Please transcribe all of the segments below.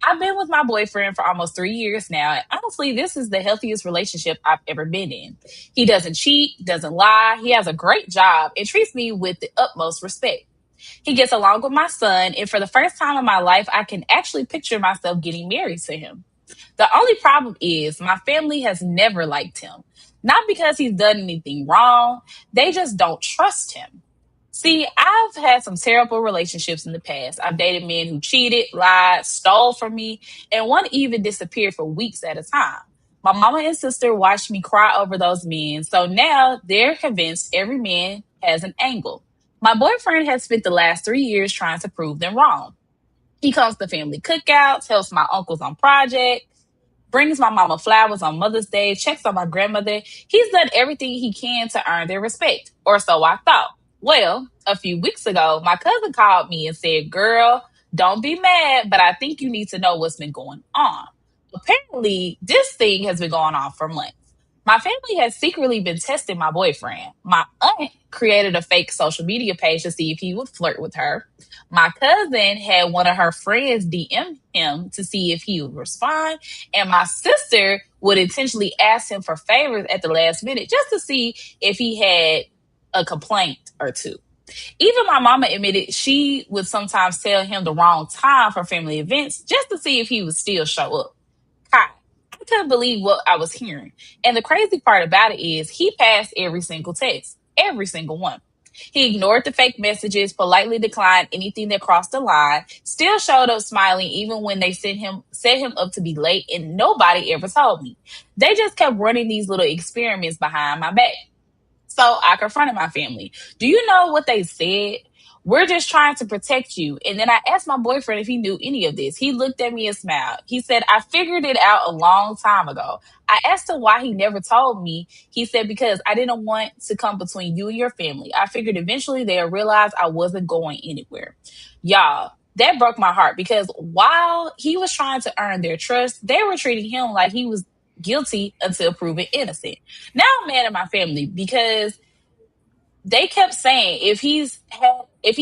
I've been with my boyfriend for almost 3 years now, and honestly, this is the healthiest relationship I've ever been in. He doesn't cheat, doesn't lie, he has a great job, and treats me with the utmost respect. He gets along with my son, and for the first time in my life, I can actually picture myself getting married to him. The only problem is my family has never liked him. Not because he's done anything wrong, they just don't trust him. See, I've had some terrible relationships in the past. I've dated men who cheated, lied, stole from me, and one even disappeared for weeks at a time. My mama and sister watched me cry over those men, so now they're convinced every man has an angle. My boyfriend has spent the last 3 years trying to prove them wrong. He comes to family cookouts, helps my uncles on projects, brings my mama flowers on Mother's Day, checks on my grandmother. He's done everything he can to earn their respect, or so I thought. Well, a few weeks ago, my cousin called me and said, "Girl, don't be mad, but I think you need to know what's been going on." Apparently, this thing has been going on for months. My family has secretly been testing my boyfriend. My aunt created a fake social media page to see if he would flirt with her. My cousin had one of her friends DM him to see if he would respond. And my sister would intentionally ask him for favors at the last minute just to see if he had a complaint or two. Even my mama admitted she would sometimes tell him the wrong time for family events just to see if he would still show up. God, I couldn't believe what I was hearing. And the crazy part about it is he passed every single test, every single one. He ignored the fake messages, politely declined anything that crossed the line, still showed up smiling even when they set him up to be late, and nobody ever told me. They just kept running these little experiments behind my back. So I confronted my family. Do you know what they said? "We're just trying to protect you." And then I asked my boyfriend if he knew any of this. He looked at me and smiled. He said, "I figured it out a long time ago." I asked him why he never told me. He said, "Because I didn't want to come between you and your family. I figured eventually they'll realize I wasn't going anywhere." Y'all, that broke my heart because while he was trying to earn their trust, they were treating him like he was guilty until proven innocent. Now I'm mad at my family because they kept saying if he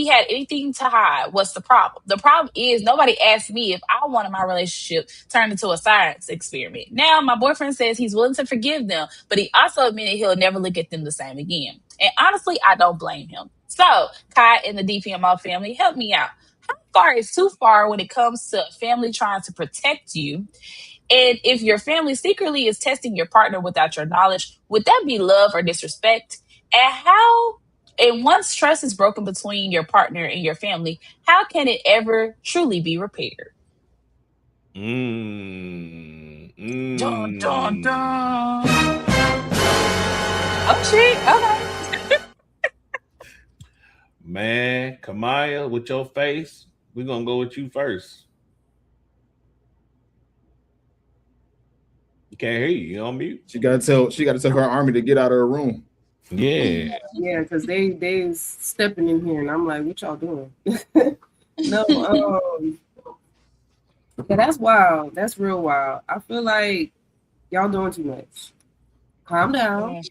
had anything to hide, what's the problem? The problem is nobody asked me if I wanted my relationship turned into a science experiment. Now my boyfriend says he's willing to forgive them, but he also admitted he'll never look at them the same again. And honestly, I don't blame him. So, Kai and the DPMO family, help me out. How far is too far when it comes to a family trying to protect you? And if your family secretly is testing your partner without your knowledge, would that be love or disrespect? And once trust is broken between your partner and your family, how can it ever truly be repaired? Mm, Dun, dun, mm. dun. Oh, shit. Okay. Man, Kamaya, with your face, we're gonna go with you first. You can't hear you. You on mute? She gotta tell her army to get out of her room. Yeah. Yeah, because they stepping in here, and I'm like, what y'all doing? No, yeah, that's wild. That's real wild. I feel like y'all doing too much. Calm down.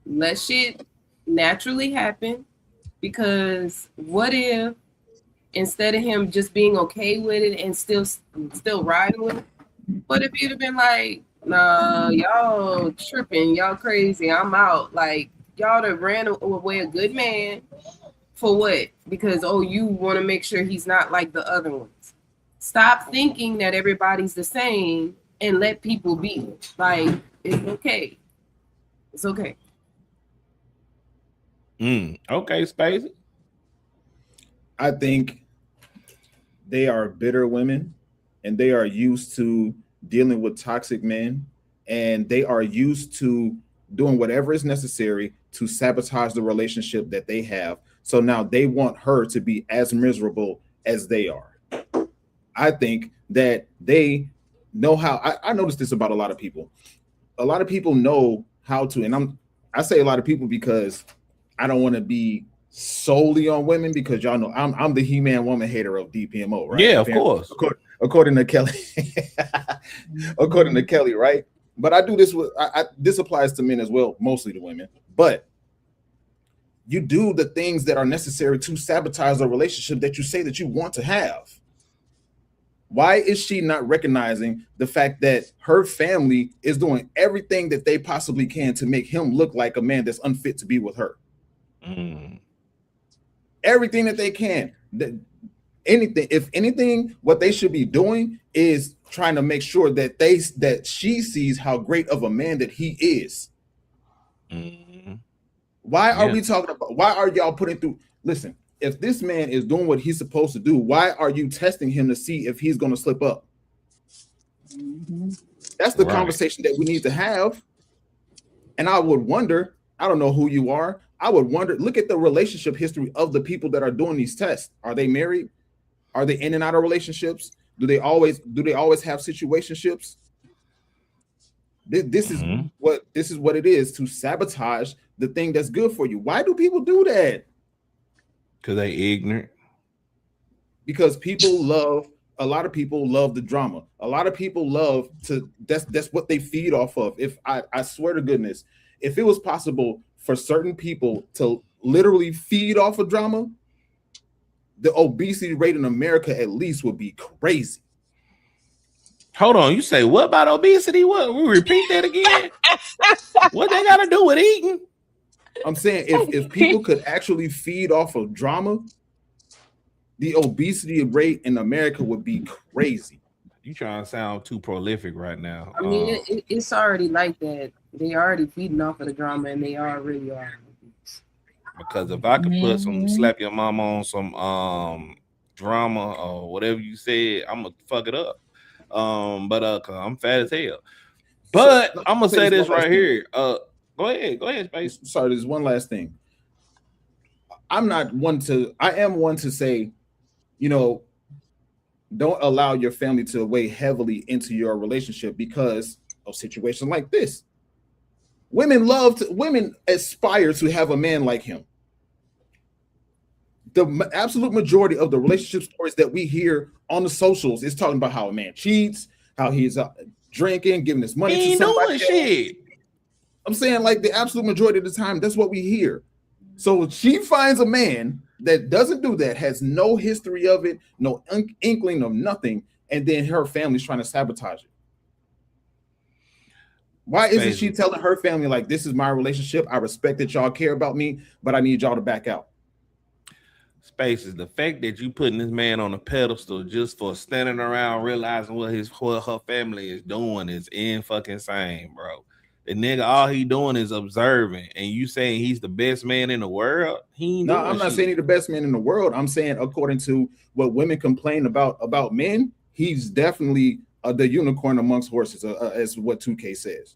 Let shit naturally happen. Because what if instead of him just being okay with it and still riding with it, what if he'd have been like, "Nah, y'all tripping, y'all crazy, I'm out." Like y'all have ran away a good man for what? Because you want to make sure he's not like the other ones. Stop thinking that everybody's the same and let people be. Like it's okay. It's okay. Okay, Spacey. I think they are bitter women and they are used to dealing with toxic men and they are used to doing whatever is necessary to sabotage the relationship that they have. So now they want her to be as miserable as they are. I think that they know how. I noticed this about a lot of people. A lot of people know how to, and I say a lot of people because I don't want to be solely on women because y'all know I'm the He-Man woman hater of DPMO, right? Yeah, of course. According to Kelly, according to Kelly, right? But I do this with this applies to men as well, mostly to women. But you do the things that are necessary to sabotage a relationship that you say that you want to have. Why is she not recognizing the fact that her family is doing everything that they possibly can to make him look like a man that's unfit to be with her? Mm. Everything that they can. Anything, if anything, what they should be doing is trying to make sure that she sees how great of a man that he is. Mm. Why are Yeah. we talking about? Why are y'all putting through? Listen, if this man is doing what he's supposed to do, why are you testing him to see if he's going to slip up? That's the Right. conversation that we need to have. And I would wonder, I don't know who you are. I would wonder, look at the relationship history of the people that are doing these tests. Are they married? Are they in and out of relationships? Do they always have situationships? This is Mhm. what it is to sabotage the thing that's good for you. Why do people do that? Because they ignorant. Because a lot of people love the drama. A lot of people love to that's what they feed off of. If I swear to goodness, if it was possible for certain people to literally feed off of drama, the obesity rate in America at least would be crazy. Hold on, you say what about obesity? What? We repeat that again? What they got to do with eating? I'm saying if people could actually feed off of drama, the obesity rate in America would be crazy. You trying to sound too prolific right now. I mean, it's already like that. They already feeding off of the drama, and they already are. Because if I could put some slap your mama on some drama or whatever you said, I'm gonna fuck it up. But cause I'm fat as hell. But So, I'm gonna say this right thing. here. Go ahead, Space. Sorry, there's one last thing. I am one to say, don't allow your family to weigh heavily into your relationship because of situations like this. Women aspire to have a man like him. The absolute majority of the relationship stories that we hear on the socials is talking about how a man cheats, how he's drinking, giving his money to somebody else. Shit. I'm saying, like, the absolute majority of the time, that's what we hear. So she finds a man that doesn't do that, has no history of it, no inkling of nothing, and then her family's trying to sabotage it. Why isn't she telling her family, like, this is my relationship, I respect that y'all care about me, but I need y'all to back out? Spaces, the fact that you putting this man on a pedestal just for standing around realizing what her family is doing is in fucking insane, bro. The nigga, all he doing is observing, and you saying he's the best man in the world? No, I'm not saying he's the best man in the world. I'm saying, according to what women complain about men, he's definitely the unicorn amongst horses, as what 2K says.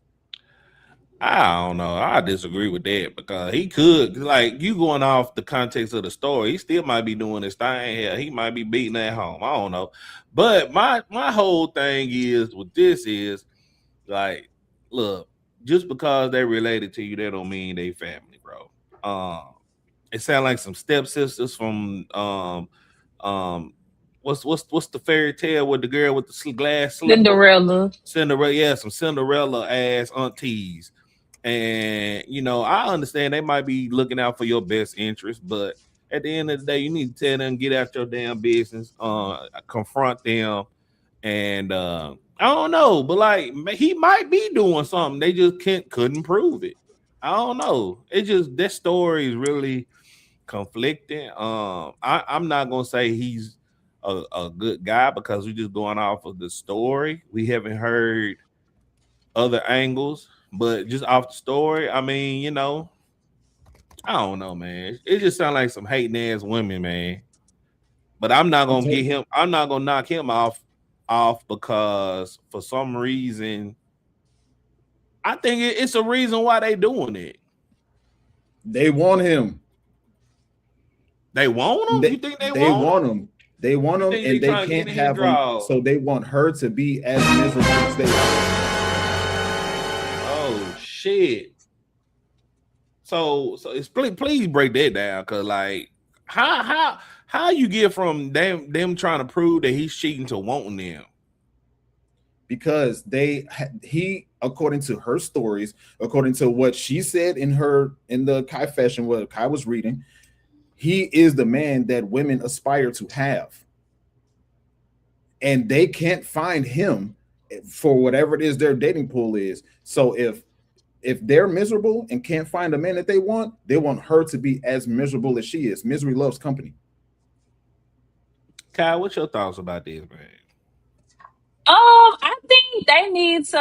I don't know. I disagree with that because he could, like, you going off the context of the story, he still might be doing his thing here. He might be beating at home. I don't know. But my whole thing is with this is, like, look, just because they related to you, that don't mean they family, bro. It sounds like some stepsisters from what's the fairy tale with the girl with the glass slipper? Cinderella, yeah, some Cinderella ass aunties. And I understand they might be looking out for your best interest, but at the end of the day, you need to tell them, get out your damn business, confront them, and I don't know, but like he might be doing something. They just couldn't prove it. I don't know. It just, that story is really conflicting. I'm not gonna say he's a good guy because we're just going off of the story. We haven't heard other angles, but just off the story, I mean, I don't know, man. It just sounds like some hating ass women, man. But I'm not gonna get him. I'm not gonna knock him off because for some reason, I think it's a reason why they doing it. They want him. They want him. You think they want him? They want him, and they can't have him. So they want her to be as miserable as they are. Oh shit! So it's, please break that down, cause like how you get from them trying to prove that he's cheating to wanting them? Because he, according to her stories, according to what she said in the confession, what Kai was reading, he is the man that women aspire to have. and they can't find him for whatever it is their dating pool is. So if they're miserable and can't find a man that they want her to be as miserable as she is. Misery loves company. Kyle, what's your thoughts about this, man? I think they need to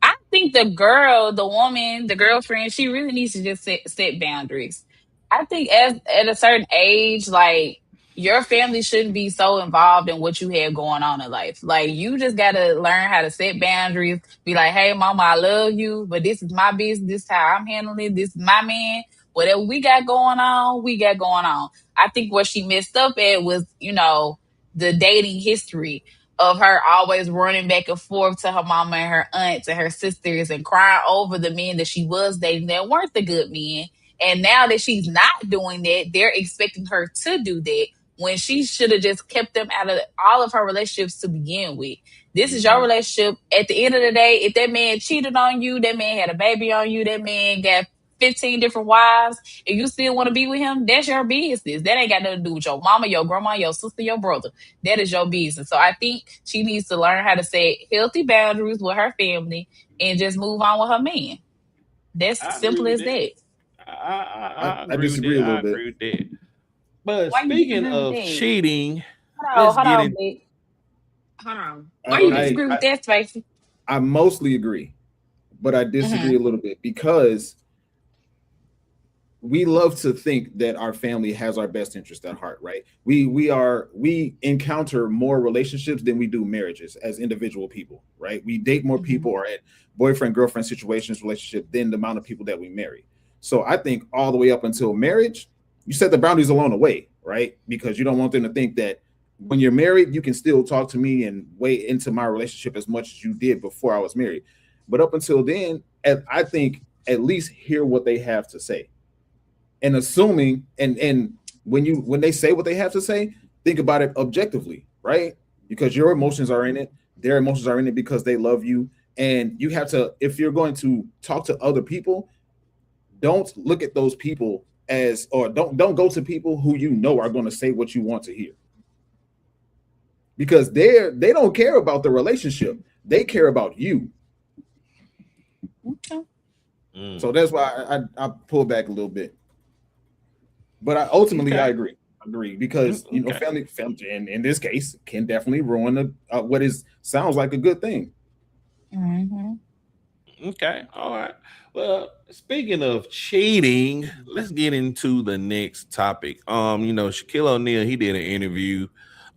I think the woman, the girlfriend, she really needs to just set boundaries. I think as at a certain age, like your family shouldn't be so involved in what you have going on in life. Like you just gotta learn how to set boundaries. Be like, hey mama, I love you, but this is my business, this is how I'm handling it, this is my man. Whatever we got going on, we got going on. I think what she messed up at was, the dating history of her always running back and forth to her mama and her aunts and her sisters and crying over the men that she was dating that weren't the good men. And now that she's not doing that, they're expecting her to do that when she should have just kept them out of all of her relationships to begin with. This is your relationship. At the end of the day, if that man cheated on you, that man had a baby on you, that man got 15 different wives, and you still want to be with him, that's your business. That ain't got nothing to do with your mama, your grandma, your sister, your brother. That is your business. So I think she needs to learn how to set healthy boundaries with her family and just move on with her man. That's simple as that. I I disagree a little bit. I agree with that. But Why you speaking disagree with of that? cheating, Hold on, Vic. Hold on. Why you disagree with that, Spacey? I mostly agree, but I disagree a little bit because we love to think that our family has our best interest at heart, right? We encounter more relationships than we do marriages as individual people, right? We date more people or at boyfriend, girlfriend situations, relationship than the amount of people that we marry. So I think all the way up until marriage, you set the boundaries along the way, right? Because you don't want them to think that when you're married, you can still talk to me and weigh into my relationship as much as you did before I was married. But up until then, I think at least hear what they have to say. And assuming and when they say what they have to say, think about it objectively, right? Because your emotions are in it, their emotions are in it because they love you. And you have to, if you're going to talk to other people, don't look at those people as, or don't go to people who you know are going to say what you want to hear. Because they don't care about the relationship. They care about you. Okay. So that's why I pull back a little bit. But I agree. Because family in this case can definitely ruin what sounds like a good thing. Okay, all right. Well, speaking of cheating, let's get into the next topic. Shaquille O'Neal, he did an interview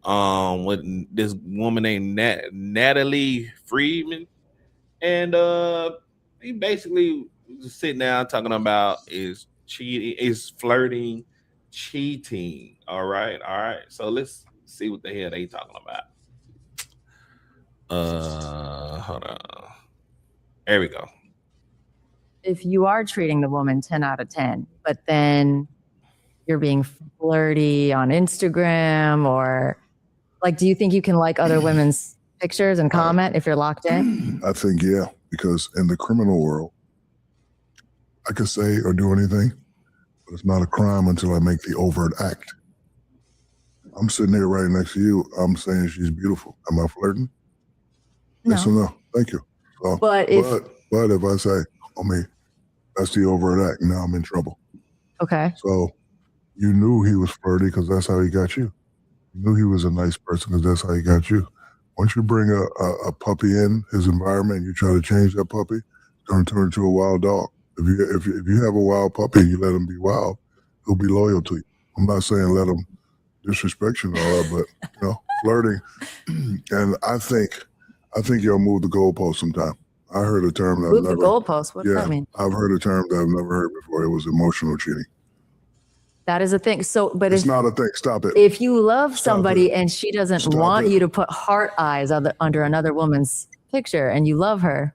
with this woman named Natalie Friedman, and he basically was sitting down talking about is flirting, cheating. All right. So let's see what the hell they talking about. Hold on. There we go. If you are treating the woman 10 out of 10, but then you're being flirty on Instagram, or like, do you think you can like other women's pictures and comment if you're locked in? I think, yeah, because in the criminal world, I could say or do anything, but it's not a crime until I make the overt act. I'm sitting here right next to you. I'm saying she's beautiful. Am I flirting? No. Yes or no? Thank you. So, but if I say, that's the overt act, now I'm in trouble. Okay. So you knew he was flirty because that's how he got you. You knew he was a nice person because that's how he got you. Once you bring a puppy in his environment and you try to change that puppy, it's going to turn into a wild dog. If you have a wild puppy and you let him be wild, he'll be loyal to you. I'm not saying let him disrespect you and all that, but flirting. And I think y'all move the goalpost sometime. I heard a term that move the goalpost. What does that mean? I've heard a term that I've never heard before. It was emotional cheating. That is a thing. So, but it's not a thing. Stop it. If you love somebody and she doesn't want you to put heart eyes under another woman's picture, and you love her.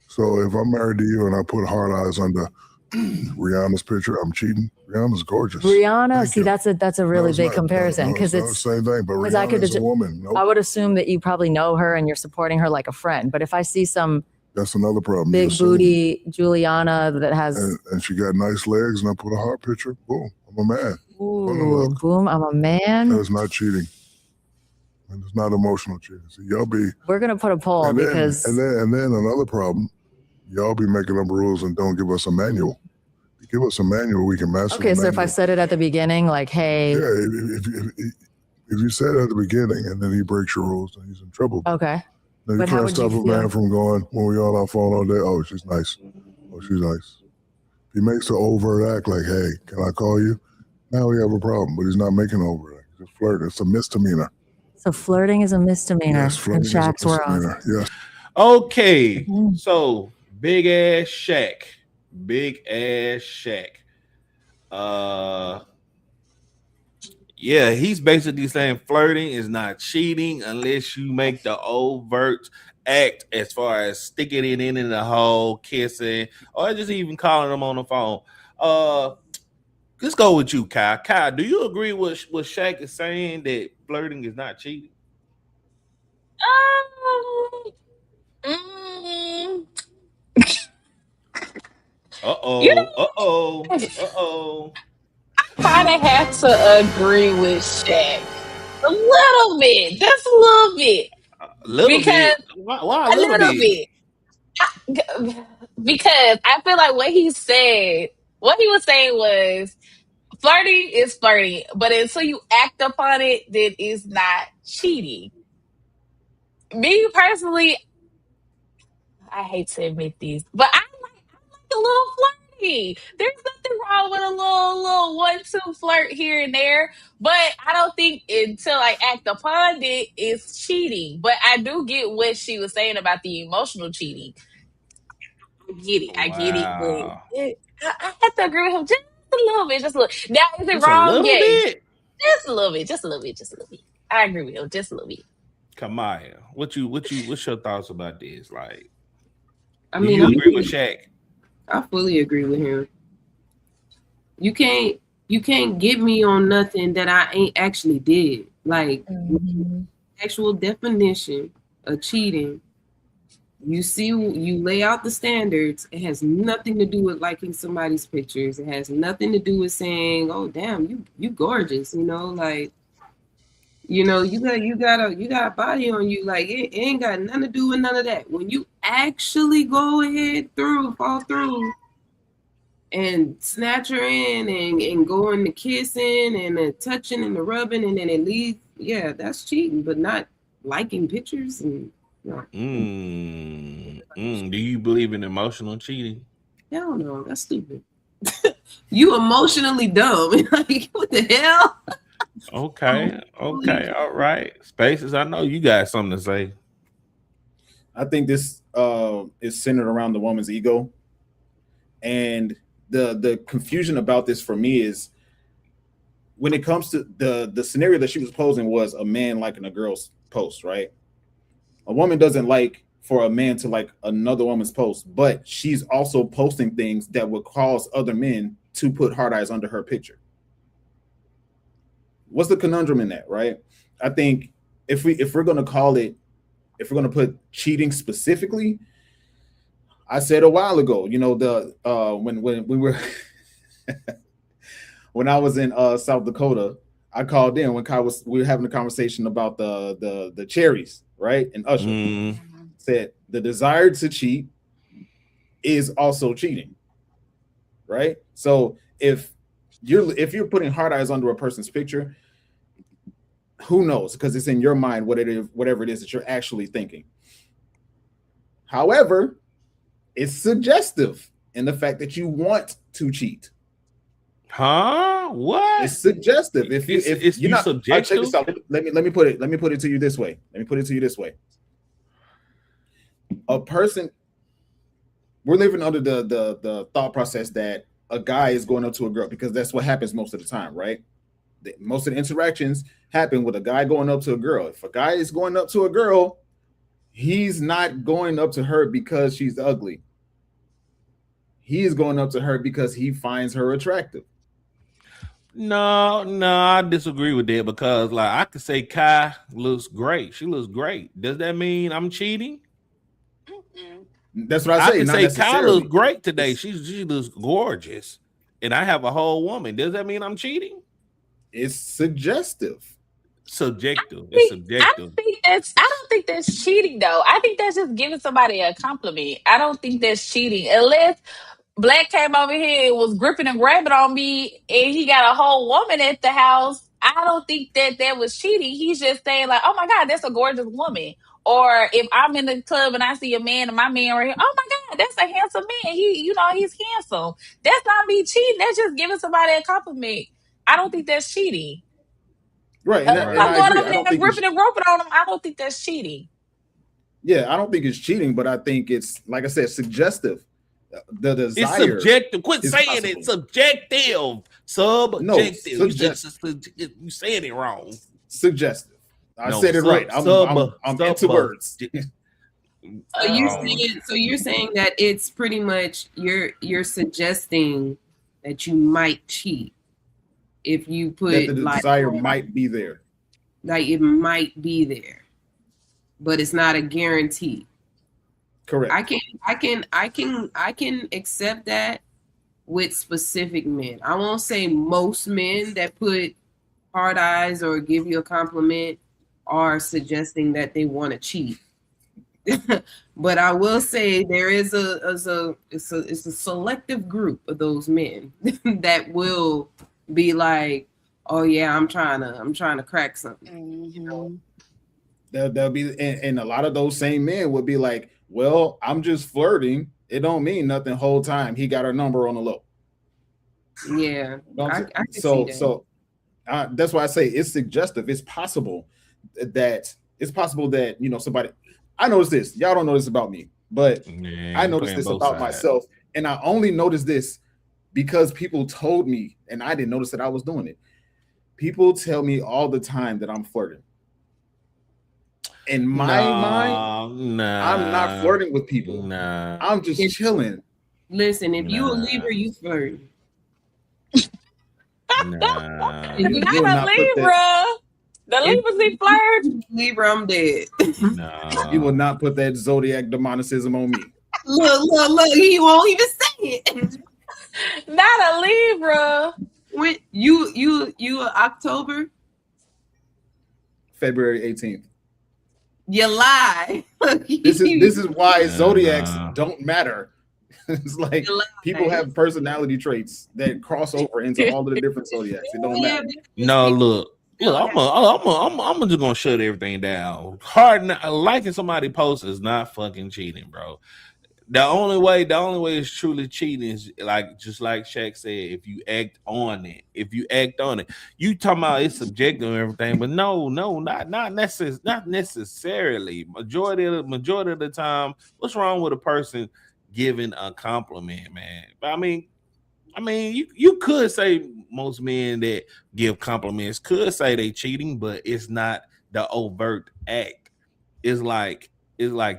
So if I'm married to you and I put heart eyes under Rihanna's picture, I'm cheating. Rihanna's gorgeous. Rihanna, that's a really big comparison because it's the same thing. But Rihanna's a woman. Nope. I would assume that you probably know her and you're supporting her like a friend. But if I see that's another problem. Big booty Juliana that has and she got nice legs, and I put a heart picture. Boom, I'm a man. Ooh, boom, I'm a man. That is not cheating. and it's not emotional cheating. So y'all be. We're gonna put a poll and then, because and then another problem, y'all be making up rules and don't give us a manual. If you give us a manual, we can master. Okay, so if I said it at the beginning, like, hey, yeah, if you said it at the beginning and then he breaks your rules, then he's in trouble. Okay. Now, you can't stop a man from going when we all on phone all day. Oh, she's nice. Oh, she's nice. He makes an overt act like, hey, can I call you? Now we have a problem, but he's not making an overt act. He's just flirting. It's a misdemeanor. So flirting is a misdemeanor in Shaq's world. Yes. Okay. So big ass Shaq. Yeah, he's basically saying flirting is not cheating unless you make the overt act as far as sticking it in the hole, kissing, or just even calling them on the phone. Let's go with you, Kai. Kai, do you agree with what Shaq is saying that flirting is not cheating? Uh-oh. I kind of have to agree with Shaq a little bit, just a little bit. Why a little bit? Because I feel like what he was saying was flirting is flirting, but until you act upon it, then it's not cheating. Me personally, I hate to admit this, but I like a little flirty. There's nothing wrong with a little 1-2 flirt here and there, but I don't think until I act upon it, it's cheating. But I do get what she was saying about the emotional cheating. I get it, but I have to agree with him just a little bit, just a little. Now, is it wrong? Yeah, just a little bit. I agree with him, just a little bit. Kamaya, what's your thoughts about this? Like, I mean, you agree with Shaq? I fully agree with him. You can't get me on nothing that I ain't actually did. Like, actual definition of cheating. You lay out the standards. It has nothing to do with liking somebody's pictures. It has nothing to do with saying, "Oh, damn, you gorgeous." You know, like, you got a body on you. Like, it ain't got nothing to do with none of that. When you actually go ahead fall through, and snatch her in and go into kissing and the touching and the rubbing, and then it leaves, yeah, that's cheating, but not liking pictures and. No. Do you believe in emotional cheating? Hell no, that's stupid. You emotionally dumb. Like, what the hell? Okay, all right. Spaces, I know you got something to say. I think this is centered around the woman's ego. And the confusion about this for me is when it comes to the scenario that she was posing was a man liking a girl's post, right? A woman doesn't like for a man to like another woman's post, but she's also posting things that would cause other men to put hard eyes under her picture. What's the conundrum in that, right? I think if we're going to put cheating specifically, I said a while ago, when we were when I was in South Dakota, I called in when we were having a conversation about the cherries, right? And Usher said the desire to cheat is also cheating, right? So if you're putting hard eyes under a person's picture, who knows? Because it's in your mind whatever it is that you're actually thinking. However, it's suggestive in the fact that you want to cheat. Huh? What? It's suggestive. If you're not subjective. Check this out. Let me put it to you this way. A person, we're living under the thought process that a guy is going up to a girl, because that's what happens most of the time, right? Most of the interactions happen with a guy going up to a girl. If a guy is going up to a girl, he's not going up to her because she's ugly. He is going up to her because he finds her attractive. No, I disagree with that, because like I could say Kai looks great. She looks great. Does that mean I'm cheating? That's what I say. I can say Kai looks great today. She looks gorgeous, and I have a whole woman. Does that mean I'm cheating? It's suggestive. subjective. It's subjective. I don't think that's cheating though. I think that's just giving somebody a compliment. I don't think that's cheating unless Black came over here and was gripping and grabbing on me and he got a whole woman at the house. I don't think that was cheating. He's just saying like, oh my God, that's a gorgeous woman. Or if I'm in the club and I see a man and my man right here, oh my God, that's a handsome man. He's handsome. That's not me cheating. That's just giving somebody a compliment. I don't think that's cheating. Right. I'm I going agree. over there and gripping and roping on him. I don't think that's cheating. Yeah, I don't think it's cheating, but I think it's, like I said, suggestive. The desire. It's subjective. Quit saying possible. It's subjective. Subjective. No, you saying it wrong. Suggestive. I said it right. I'm into words. So you're saying that it's pretty much you're suggesting that you might cheat if you put that the desire might be there. Like it might be there, but it's not a guarantee. Correct. I can accept that with specific men. I won't say most men that put hard eyes or give you a compliment are suggesting that they want to cheat. But I will say there is a selective group of those men that will be like, oh yeah, I'm trying to crack something. Mm-hmm. You know? There'll be, and a lot of those same men would be like, well, I'm just flirting. It don't mean nothing whole time. He got her number on the low. Yeah. I can see that. So that's why I say it's suggestive. It's possible that somebody, I noticed this. Y'all don't know this about me, but I noticed this about myself. And I only noticed this because people told me, and I didn't notice that I was doing it. People tell me all the time that I'm flirting. In my mind, I'm not flirting with people. I'm just chilling. Listen, if you a Libra, you flirt. Not a Libra. The Libras be flirt. Libra, I'm dead. You will not put that zodiac demonicism on me. Look, he won't even say it. Not a Libra. When you October? February 18th. You lie. This is why zodiacs don't matter. It's like people have personality traits that cross over into all of the different zodiacs. It don't matter. No, look, I'm just gonna shut everything down. Liking somebody post is not fucking cheating, bro. The only way it's truly cheating is just like Shaq said, if you act on it. You talking about it's subjective and everything, but no, not necessarily. Majority of the time, what's wrong with a person giving a compliment, man? I mean, you could say most men that give compliments could say they cheating, but it's not the overt act. It's like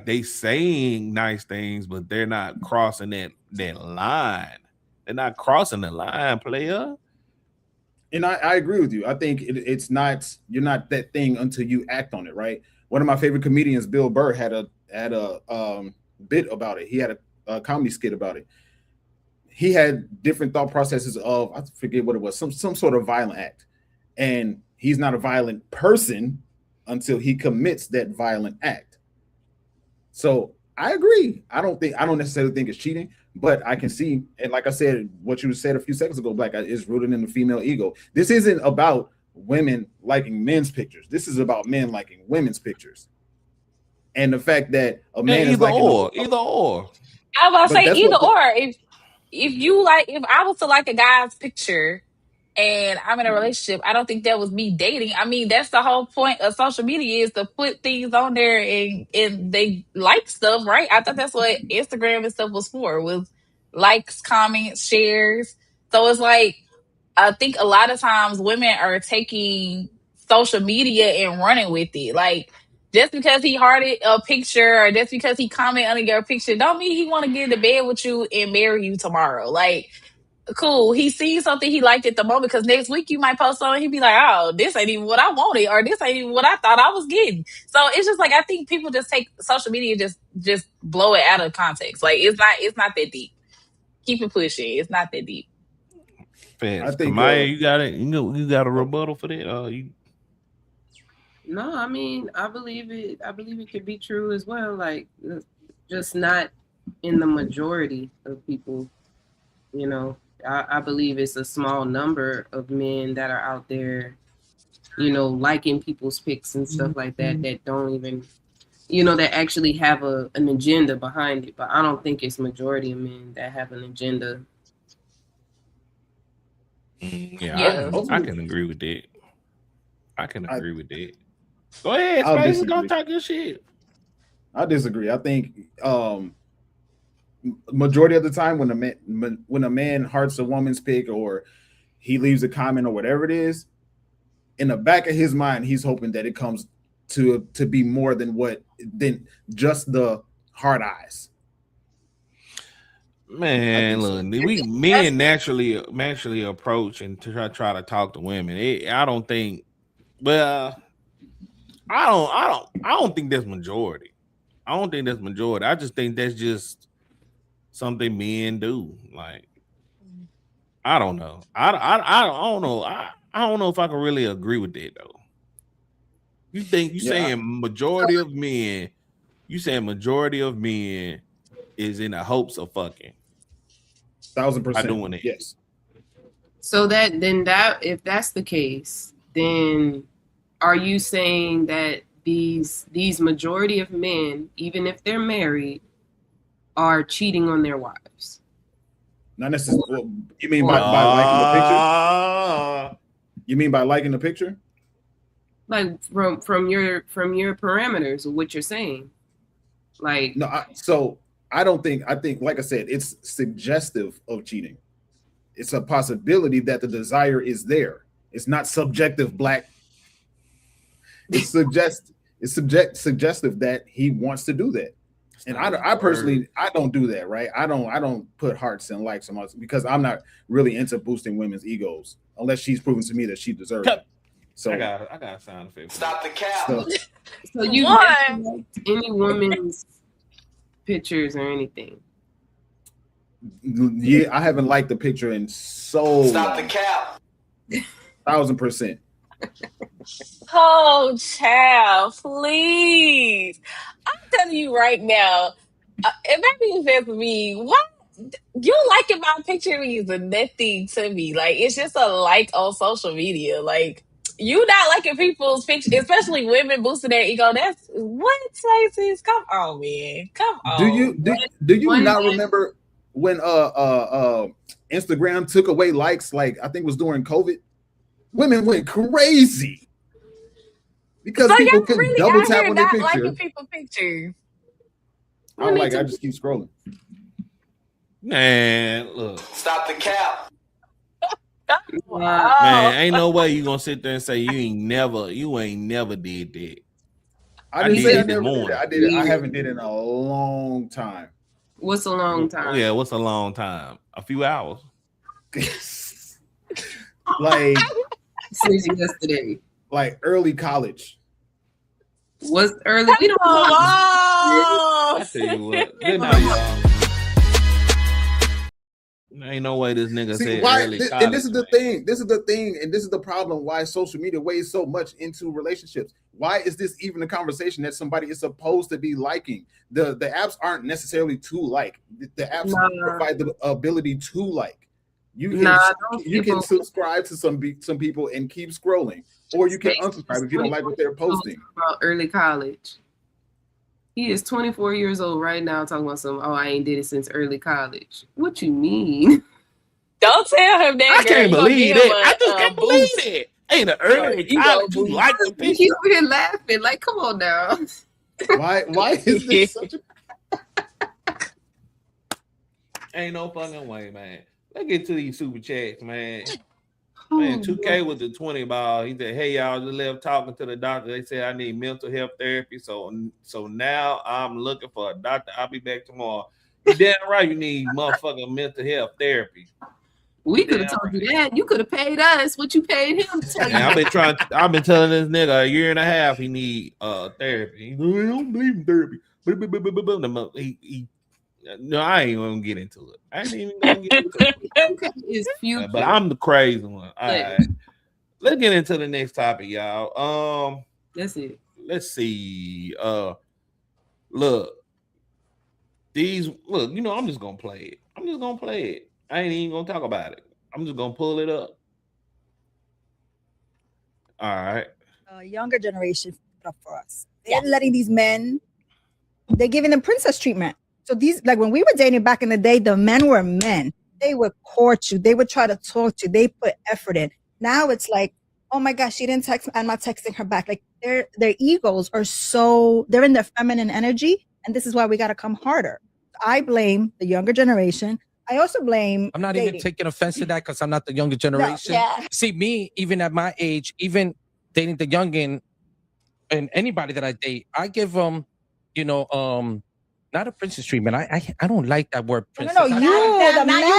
they saying nice things, but they're not crossing that line. They're not crossing the line, player. And I agree with you. I think it's not, you're not that thing until you act on it, right? One of my favorite comedians, Bill Burr, had a bit about it. He had a comedy skit about it. He had different thought processes of, I forget what it was, some sort of violent act. And he's not a violent person until he commits that violent act. So I agree. I don't necessarily think it's cheating, but I can see, and like I said, what you said a few seconds ago, Black, is rooted in the female ego. This isn't about women liking men's pictures. This is about men liking women's pictures. And the fact that a man is liking either or. I was about to say either or. If I was to like a guy's picture and I'm in a relationship, I don't think that was me dating. I mean, that's the whole point of social media, is to put things on there and they like stuff, right? I thought that's what Instagram and stuff was for, was likes, comments, shares. So it's like, I think a lot of times women are taking social media and running with it. Like, just because he hearted a picture or just because he commented under your picture don't mean he want to get into bed with you and marry you tomorrow. Like, cool, he sees something he liked at the moment, because next week you might post something, he'd be like, oh, this ain't even what I wanted, or this ain't even what I thought I was getting. So it's just like, I think people just take social media, just blow it out of context. Like, it's not that deep. Keep it pushing. It's not that deep. I think Maya, you got it. You got a rebuttal for that? No, I mean, I believe it. I believe it could be true as well. Like, just not in the majority of people. You know, I believe it's a small number of men that are out there, liking people's pics and stuff like that, that don't even, that actually have an agenda behind it. But I don't think it's majority of men that have an agenda. Yeah. I can agree with that. I can agree with that. Go ahead, Space. Go talk your shit. I disagree. I think majority of the time when a man hearts a woman's pic or he leaves a comment or whatever it is, in the back of his mind, he's hoping that it comes to be more than just the hard eyes. Man, look, we men naturally approach and try to talk to women. I don't think. Well, I don't think that's majority. I don't think that's majority. I just think that's just something men do. Like, I don't know. I don't know. I don't know if I can really agree with that though. Saying majority of men? You saying majority of men is in the hopes of fucking? 1,000%. Doing it. Yes. So if that's the case, then are you saying that these majority of men, even if they're married, are cheating on their wives? Not necessarily. Well, you mean by liking the picture? You mean by liking the picture? Like from your parameters of what you're saying. Like no, I think like I said, it's suggestive of cheating. It's a possibility that the desire is there. It's not subjective, Black. It's suggestive that he wants to do that. And I personally, I don't do that, right? I don't put hearts and likes on us because I'm not really into boosting women's egos unless she's proven to me that she deserves it. So I got a sound effect. Stop the cap. So you never liked any woman's pictures or anything? Yeah, I haven't liked the picture in so Stop long. the cap. 1,000%. Oh, child, please. I'm telling you right now, if that being said to me, what you liking my picture means nothing to me. Like, it's just a like on social media. Like, you not liking people's pictures, especially women boosting their ego. That's what, Stacey? Come on, man. Come on. Do you not remember when Instagram took away likes? Like, I think it was during COVID. Women went crazy because so people couldn't really double tap on their not picture. Liking people's pictures. I just keep scrolling. Man, look. Stop the cap. Man, ain't no way you gonna sit there and say you ain't never did that. I didn't say I never did it. I did it. I haven't did it in a long time. What's a long time? Yeah, what's a long time? A few hours. Like since yesterday. Like early college. What's early? We don't know. I tell you what. Good night, y'all. Ain't no way this nigga said early college. And this is the thing. This is the thing, and this is the problem why social media weighs so much into relationships. Why is this even a conversation that somebody is supposed to be liking? The apps aren't necessarily to like. The apps provide the ability to like. You can subscribe to some people and keep scrolling, or you can unsubscribe if you don't like what they're posting. About early college. He is 24 years old right now talking about I ain't did it since early college. What you mean? Don't tell him that. I can't believe that. I just can't believe it. Ain't an early college. You like the picture. He's over here laughing. Like, come on now. Why is this such a... Ain't no fucking way, man. Let's get to these super chats, man. Man, 2K with the 20 ball. He said, "Hey y'all, just left talking to the doctor. They said I need mental health therapy. So now I'm looking for a doctor. I'll be back tomorrow." You damn right you need motherfucking mental health therapy. We could have told you that. You could have paid us what you paid him to tell you. I've been telling this nigga a year and a half he need therapy. He don't believe in therapy. No, I ain't even gonna get into it. I ain't even gonna get into it. But I'm the crazy one. All right. Let's get into the next topic, y'all. That's it. Let's see. Look, I'm just gonna play it. I ain't even gonna talk about it. I'm just gonna pull it up. All right. Younger generation up for us. They're letting these men, they're giving them princess treatment. So these, like when we were dating back in the day, the men were men. They would court you. They would try to talk to you. They put effort in. Now it's like, oh my gosh, she didn't text me. I'm not texting her back. Like their egos are so, they're in their feminine energy. And this is why we got to come harder. I blame the younger generation. I also blame. I'm not even taking offense to that because I'm not the younger generation. No, yeah. See, me, even at my age, even dating the youngin and anybody that I date, I give them, not a princess treatment. I don't like that word princess. No, you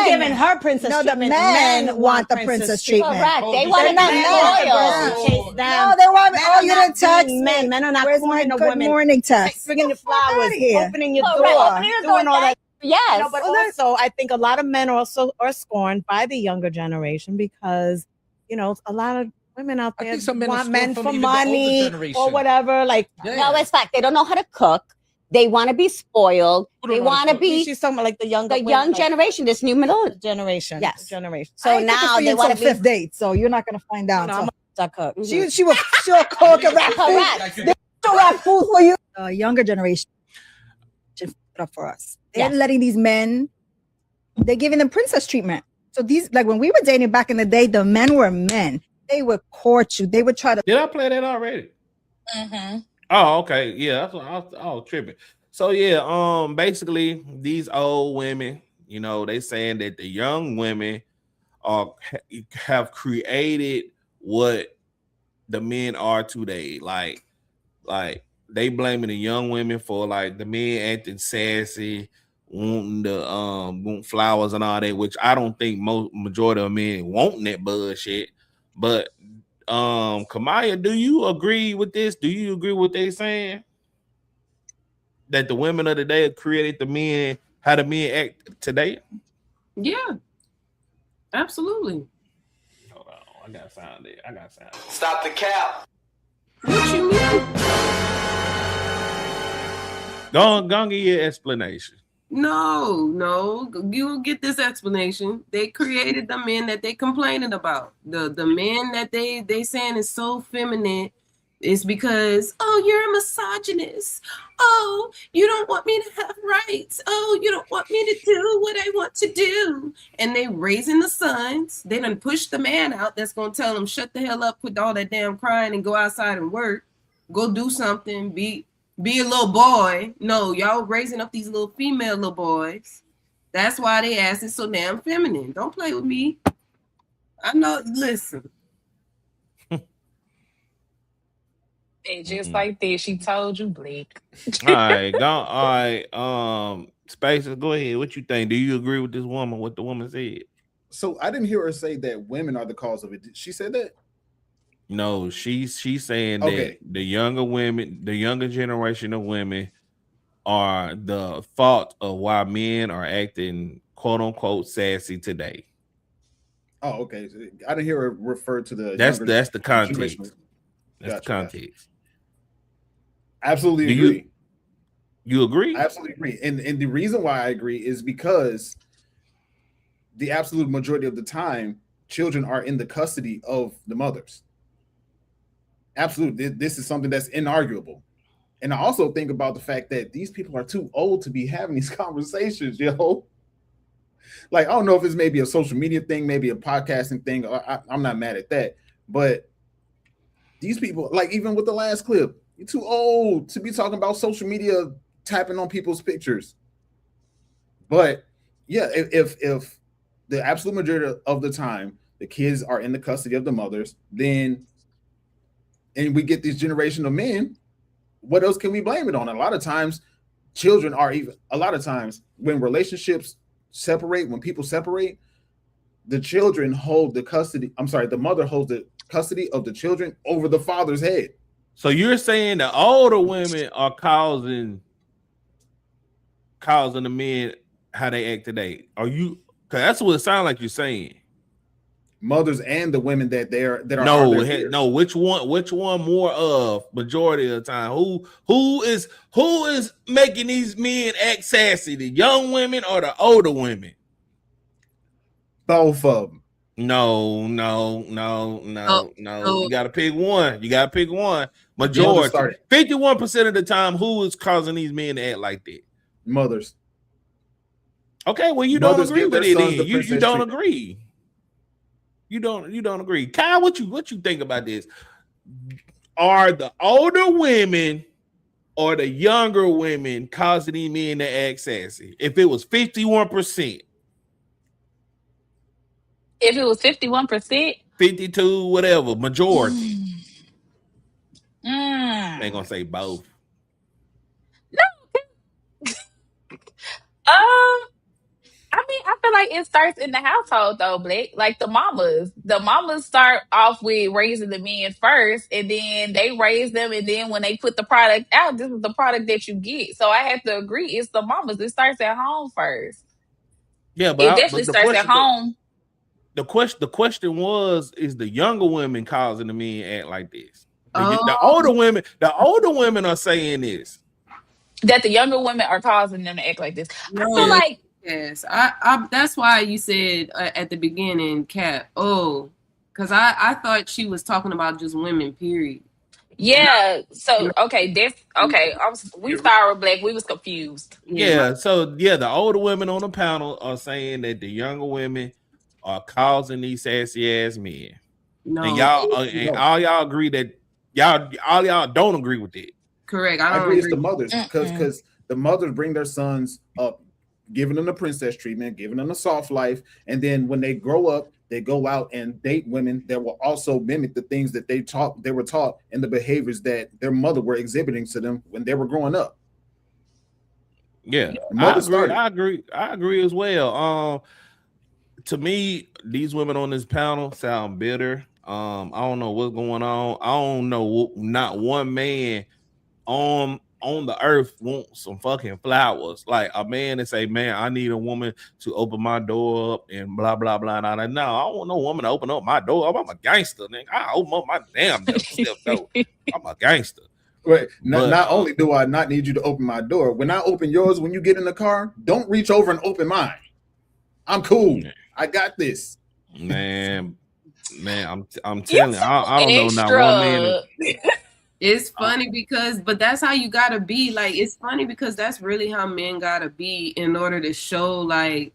giving her princess treatment. The men want the princess treatment. Correct. They want to be loyal. No, they want. Oh, you didn't text men. Men are not calling a good morning text. Bringing the flowers, opening your door, doing all that. Yes, but also I think a lot of men also are scorned by the younger generation because a lot of women out there want men for money or whatever. Like no, it's fact. They don't know how to cook. They want to be spoiled. They want to be. She's talking about like the young generation, this new middle generation. Yes, generation. So now they want to be fifth date. So you're not going to find out. I cook. She'll cook and wrap food. She'll wrap food for you. Younger generation up for us. They're letting these men. They're giving them princess treatment. So these, like when we were dating back in the day, the men were men. They would court you. They would try to. Did I play that already? Mm-hmm. Oh, okay. Yeah, that's what I was tripping. So yeah, basically these old women, they saying that the young women have created what the men are today. Like they blaming the young women for like the men acting sassy, wanting the want flowers and all that, which I don't think majority of men wanting that bullshit. But Kamaya, do you agree with this? Do you agree with what they saying? That the women of the day have created the men, how the men act today? Yeah. Absolutely. Hold on. I got sound there. Stop the cap. What you mean? Go on, give your explanation. No, you'll get this explanation. They created the men that they complaining about. The men that they saying is so feminine is because, oh, you're a misogynist. Oh, you don't want me to have rights. Oh, you don't want me to do what I want to do. And they raising the sons. They done push the man out that's gonna tell them shut the hell up, quit all that damn crying and go outside and work. Go do something, be a little boy. No, y'all raising up these little female little boys. That's why they ass is so damn feminine. Don't play with me. I know. Listen. And just like this, she told you, Blake. All right. Spaces, go ahead. What you think? Do you agree with this woman? What the woman said? So I didn't hear her say that women are the cause of it. Did she said that? No, she's saying that the younger women, the younger generation of women are the fault of why men are acting quote unquote sassy today. Oh, okay. So I didn't hear her refer to the that's the context. That's the context. Absolutely agree. You agree? I absolutely agree. And the reason why I agree is because the absolute majority of the time, children are in the custody of the mothers. Absolutely. This is something that's inarguable. And I also think about the fact that these people are too old to be having these conversations, Like, I don't know if it's maybe a social media thing, maybe a podcasting thing. I'm not mad at that. But these people, like even with the last clip, you're too old to be talking about social media, tapping on people's pictures. But yeah, if the absolute majority of the time the kids are in the custody of the mothers, then and we get this generation of men, what else can we blame it on? A lot of times children are a lot of times when relationships separate, when people separate, the children hold the custody. The mother holds the custody of the children over the father's head. So you're saying the older women are causing the men how they act today? Are you? Because that's what it sounds like you're saying. mothers and the women that are no. Which one more of majority of the time? Who is making these men act sassy? The young women or the older women? Both of them. No. You gotta pick one. Majority. 51% of the time, who is causing these men to act like that? Mothers. Okay, well, you don't agree with it then. You don't agree. You don't agree. Kyle, what you think about this? Are the older women or the younger women causing these men to act sassy? If it was 51%. If it was 51%? 52, whatever, majority. Ain't gonna say both. No. I mean, I feel like it starts in the household though, Blake. Like the mamas start off with raising the men first, and then they raise them, and then when they put the product out, this is the product that you get. So I have to agree, it's the mamas. It starts at home first. Yeah, but it definitely starts at home. The question was, is the younger women causing the men act like this? The older women are saying this. That the younger women are causing them to act like this. I feel like yes, I that's why you said at the beginning, Kat. Oh, because I thought she was talking about just women, period. Yeah. So okay, we sorry, Black. We was confused. Yeah. So the older women on the panel are saying that the younger women are causing these sassy ass men. No, and all y'all agree that y'all don't agree with it. Correct. I agree. It's the mothers because the mothers bring their sons up, giving them the princess treatment, giving them a soft life, and then when they grow up, they go out and date women that will also mimic the things that they were taught and the behaviors that their mother were exhibiting to them when they were growing up. Yeah, I agree as well. To me, these women on this panel sound bitter. I don't know what's going on. I don't know. Not one man on the earth wants some fucking flowers. Like a man that say, man, I need a woman to open my door up and blah, blah, blah. No, I don't want no woman to open up my door. I'm a gangster, nigga. I open up my damn door. I'm a gangster. Right. Not only do I not need you to open my door, when I open yours, when you get in the car, don't reach over and open mine. I'm cool. I got this. Man, I'm telling you, I don't know now one man. It's funny but that's how you gotta be. Like, it's funny because that's really how men gotta be in order to show like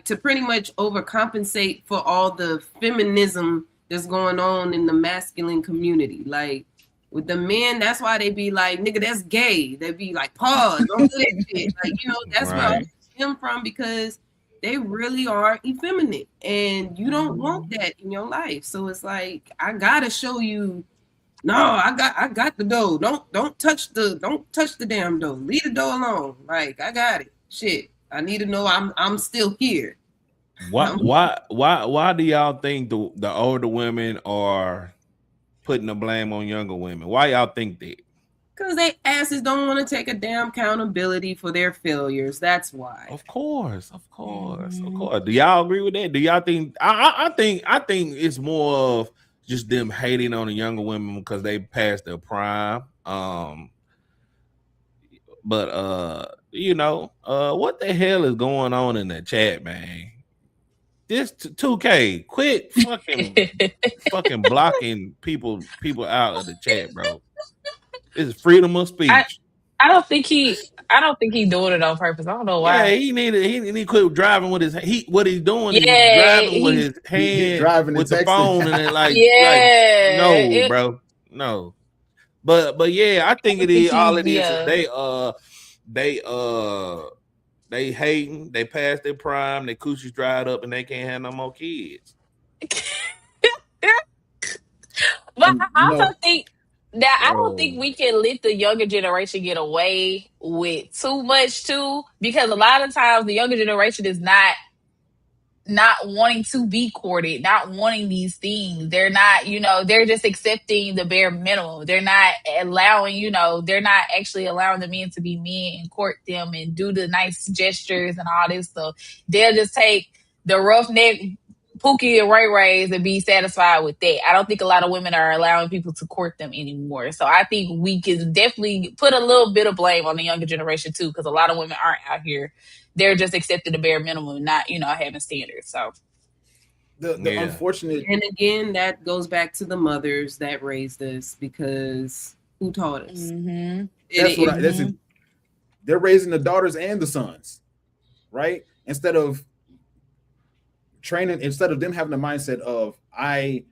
to pretty much overcompensate for all the feminism that's going on in the masculine community. Like with the men, that's why they be like, nigga, that's gay. They be like, pause, don't do that shit. Like, that's where I stem from, because they really are effeminate and you don't want that in your life. So it's like, I gotta show you, no, I got the dough. Don't touch the damn dough. Leave the dough alone. Like, I got it. Shit. I need to know I'm still here. Why do y'all think the older women are putting the blame on younger women? Why y'all think that? Because they asses don't want to take a damn accountability for their failures. That's why. Of course. Do y'all agree with that? Do y'all think? I think it's more of just them hating on the younger women because they passed their prime. But what the hell is going on in the chat, man? This 2K, quit fucking blocking people out of the chat, bro. This is freedom of speech. I don't think he doing it on purpose. I don't know why. Yeah, he need to quit driving with his what he's doing is driving with his hand, driving with the phone, and then no, bro, no. But yeah, I think it is all it is. They hating, they passed their prime, their coochies dried up, and they can't have no more kids. But I also think that I don't think we can let the younger generation get away with too much too, because a lot of times the younger generation is not wanting to be courted, not wanting these things. They're not, they're just accepting the bare minimum. They're not allowing, they're not actually allowing the men to be men and court them and do the nice gestures and all this stuff. They'll just take the roughneck Pookie and Ray Rays and be satisfied with that. I don't think a lot of women are allowing people to court them anymore. So I think we can definitely put a little bit of blame on the younger generation too, because a lot of women aren't out here. They're just accepting the bare minimum, not having standards. So the unfortunate, and again, that goes back to the mothers that raised us, because who taught us? Mm-hmm. They're raising the daughters and the sons, right? Instead of them having the mindset of, I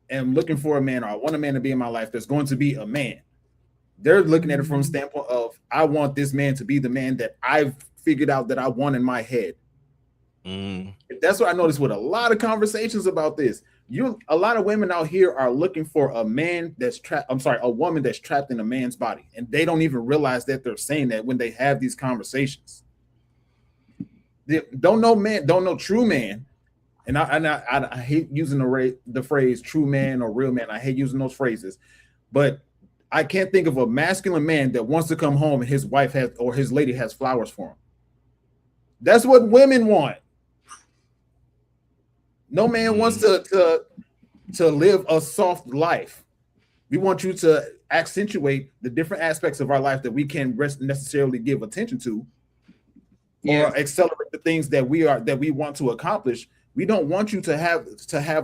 am looking for a man, or I want a man to be in my life that's going to be a man. They're looking at it from a standpoint of, I want this man to be the man that I've figured out that I want in my head. That's what I noticed with a lot of conversations about this. A lot of women out here are looking for a man that's a woman that's trapped in a man's body, and they don't even realize that they're saying that when they have these conversations. They don't know true man. And I hate using the phrase true man or real man. I hate using those phrases, but I can't think of a masculine man that wants to come home and his wife or his lady has flowers for him. That's what women want. No man wants to live a soft life. We want you to accentuate the different aspects of our life that we can't necessarily give attention to, or accelerate the things that we want to accomplish. We don't want you to have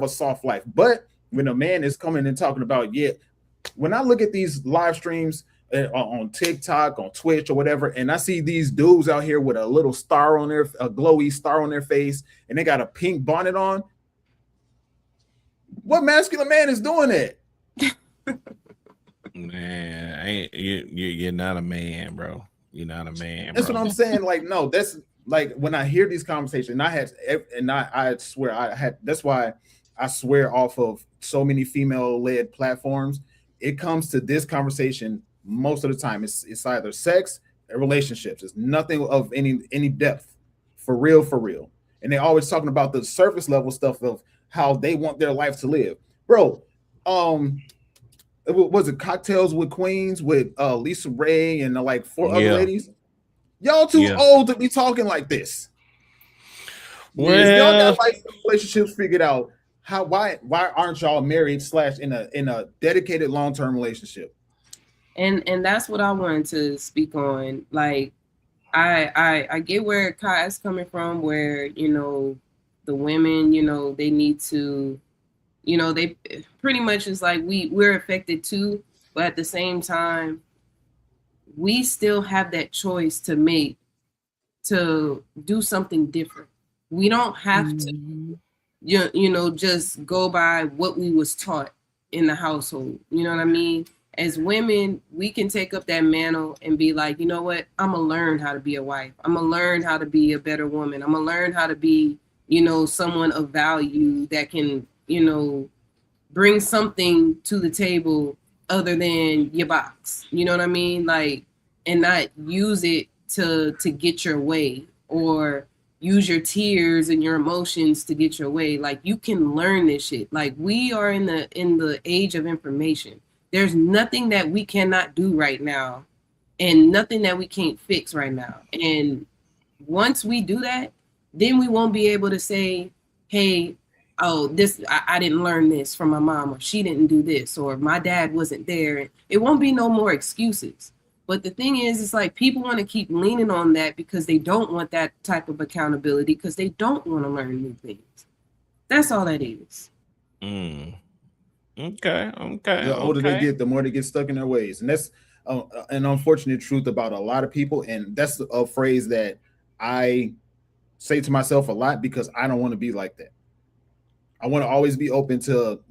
a soft life. But when a man is coming and talking about, when I look at these live streams on TikTok, on Twitch, or whatever, and I see these dudes out here with a little star on a glowy star on their face, and they got a pink bonnet on. What masculine man is doing that? Man, you're not a man, bro. You're not a man. That's what I'm saying. Like, no, that's like when I hear these conversations, I swear that's why I swear off of so many female-led platforms. It comes to this conversation most of the time. It's either sex or relationships. It's nothing of any depth, for real. And they're always talking about the surface level stuff of how they want their life to live, bro. Was it Cocktails with Queens with Lisa Ray and like 4 other ladies? Y'all too old to be talking like this. Well, y'all got like relationships figured out. Why aren't y'all married / in a dedicated long-term relationship? And that's what I wanted to speak on. Like, I get where Kai is coming from, where the women, they need to, they pretty much is like we're affected too, but at the same time, we still have that choice to make, to do something different. We don't have to, just go by what we was taught in the household. You know what I mean? As women, we can take up that mantle and be like, you know what? I'm going to learn how to be a wife. I'm going to learn how to be a better woman. I'm going to learn how to be, someone of value that can, bring something to the table other than your box. You know what I mean? Like, and not use it to get your way, or use your tears and your emotions to get your way. Like, you can learn this shit. Like, we are in the age of information. There's nothing that we cannot do right now, and nothing that we can't fix right now. And once we do that, then we won't be able to say, hey, I didn't learn this from my mom, or she didn't do this, or my dad wasn't there. It won't be no more excuses. But the thing is, it's like people want to keep leaning on that because they don't want that type of accountability, because they don't want to learn new things. That's all that is. Okay. The older they get, the more they get stuck in their ways. And that's an unfortunate truth about a lot of people. And that's a phrase that I say to myself a lot, because I don't want to be like that. I want to always be open to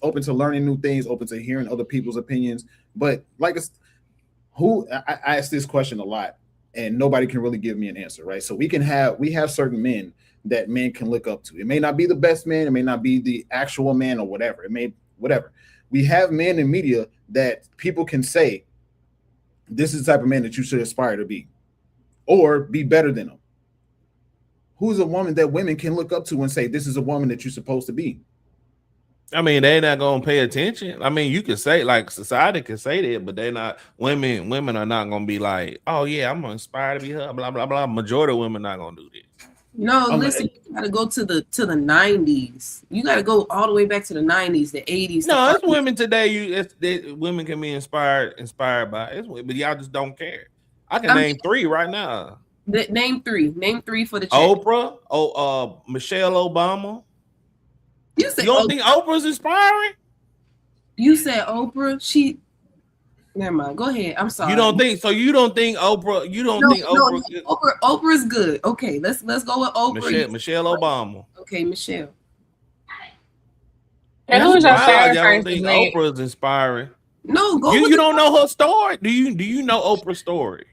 learning new things, open to hearing other people's opinions. But like, I ask this question a lot, and nobody can really give me an answer, right? So we have certain men that men can look up to. It may not be the best man, it may not be the actual man, or whatever. Whatever. We have men in media that people can say, this is the type of man that you should aspire to be, or be better than them. Who's a woman that women can look up to and say, this is a woman that you're supposed to be? I mean, they're not gonna pay attention. I mean, you can say, like, society can say that, but they're not. Women are not gonna be like, oh yeah, I'm gonna aspire to be her. Blah blah blah. Majority of women not gonna do this. No, listen, you gotta go to the 90s. You gotta go all the way back to the 90s, the 80s. No, it's women today. Women can be inspired by it, but y'all just don't care. I can name 3 right now. Name three for the chat. Oprah, Michelle Obama. You don't think Oprah's inspiring? You said Oprah. Never mind. Go ahead. I'm sorry. You don't think Oprah? You don't think Oprah? No, Oprah's good. Okay, let's go with Oprah. Michelle Obama. Okay, Michelle. And who's your favorite y'all don't think person? Oprah's inspiring? No, go. You don't know her story? Do you know Oprah's story?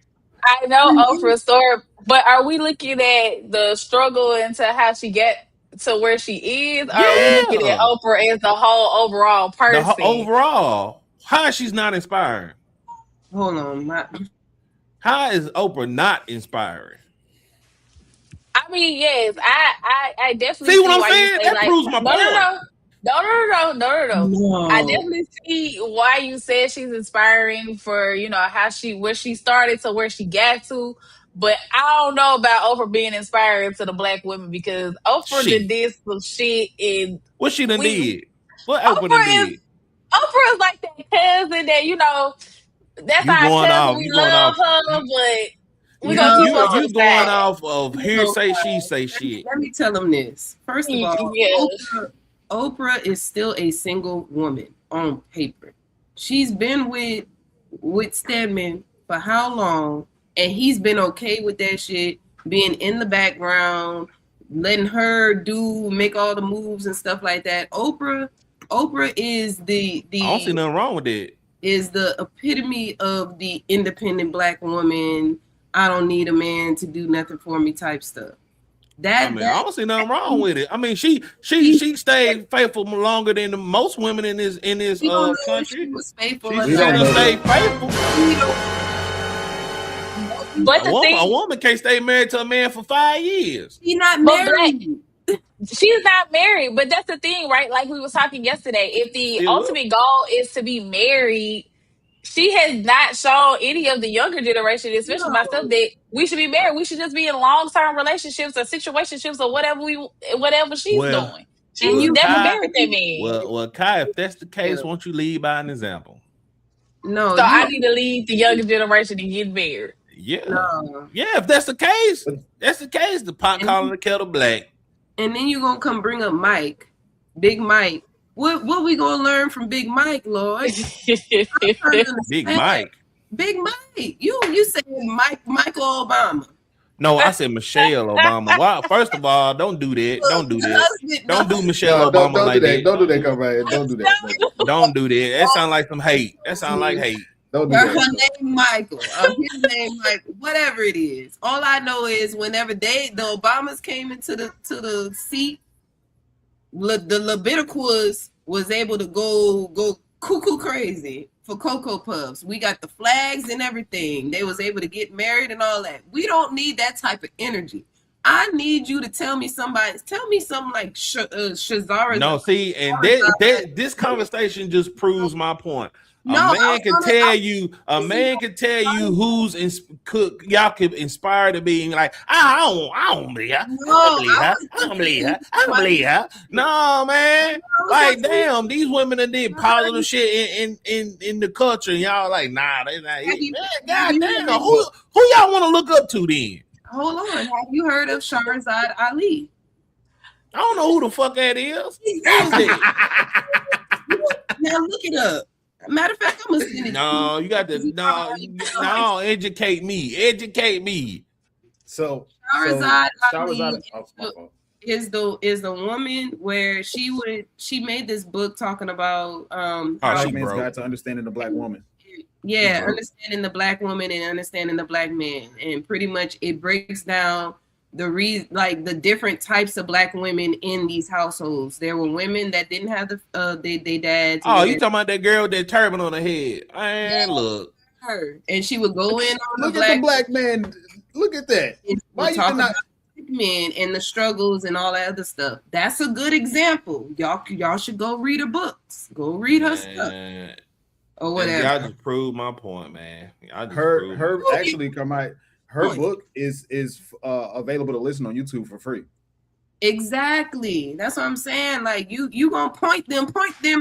I know Oprah's story, but are we looking at the struggle into how she get to where she is? Or are we looking at Oprah as the whole overall person? Overall, how she's not inspiring? Hold on, how is Oprah not inspiring? I mean, yes, I definitely see what I'm saying. That proves my point. No. I definitely see why you said she's inspiring for, where she started to where she got to. But I don't know about Oprah being inspiring to the black women because Oprah did some shit and what she done did. What Oprah did? Oprah is like that cousin that, that's our cousin. We love her, but we're gonna keep her you going off of hearsay, she say shit. Let me tell them this. First of all, Oprah is still a single woman on paper. She's been with Stedman for how long, and he's been okay with that shit, being in the background, letting her make all the moves and stuff like that. Oprah is the I don't see nothing wrong with it. Is the epitome of the independent black woman. I don't need a man to do nothing for me type stuff. I don't see nothing wrong with it. I mean, she stayed faithful longer than most women in this country. She was faithful. She stayed faithful. But a woman can't stay married to a man for 5 years. She's not married. She's not married, but that's the thing, right? Like we was talking yesterday. If the ultimate goal is to be married, she has not shown any of the younger generation, especially myself, that we should be married. We should just be in long-term relationships or situationships or whatever she's doing. She's never married that man. Well, Kai, if that's the case, won't you lead by an example? No. So I need to lead the younger generation to get married. Yeah. No. Yeah, if that's the case, the pot calling the kettle black. And then you're gonna come bring up Big Mike. What we gonna learn from Big Mike, Lord? Big Mike. You said Michael Obama. No, I said Michelle Obama. Wow, first of all, don't do that. Don't do that. Don't do Michelle Obama like that. Don't do that, come right. Don't do that. Don't do that. That sounds like some hate. That sounds like hate. Don't do that. Her name Michael. His name Michael. Whatever it is. All I know is whenever the Obamas came into the seat, the Leviticus was able to go cuckoo crazy for Cocoa Puffs. We got the flags and everything. They was able to get married and all that. We don't need that type of energy. I need you to tell me something like Shazara. No, see, and this conversation just proves my point. A man can tell you who's y'all can inspire to being like, I don't believe her. I don't believe her. No, man. Like, damn, these women that did positive shit in the culture, and y'all like, nah, they not. God damn, who y'all want to look up to then? Hold on, have you heard of Shahrazad Ali? I don't know who the fuck that is. Now look it up. Matter of fact, I'm gonna send it. No, you got to educate me. So Shahrazad Ali is the woman where she made this book talking about Black Man's Guide to Understanding the Black Woman. Yeah, understanding the black woman and understanding the black man, and pretty much it breaks down the different types of black women in these households. There were women that didn't have they dads. Oh, you talking about that girl with that turban on her head? And look, her, and she would go in on look at the black man. Look at that. Why you talk about men and the struggles and all that other stuff? That's a good example. Y'all should go read her books. Go read her stuff. Or whatever. Y'all just proved my point, man. Her actually come out. Her book is available to listen on YouTube for free. Exactly. That's what I'm saying. Like you gonna point them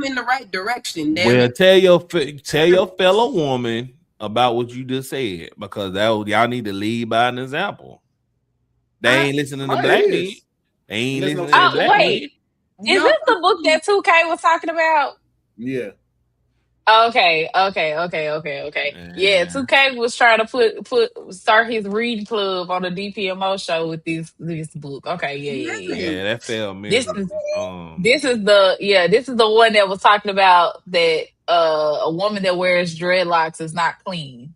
in the right direction. Well, tell your fellow woman about what you just said, because y'all need to lead by an example. They ain't listening to black men. They ain't listening to black men. Wait, is this the book that 2K was talking about? Yeah. Okay. Yeah, 2K was trying to start his reading club on the DPMO show with this book. Okay, yeah, that felt miserable. This is the one that was talking about that a woman that wears dreadlocks is not clean.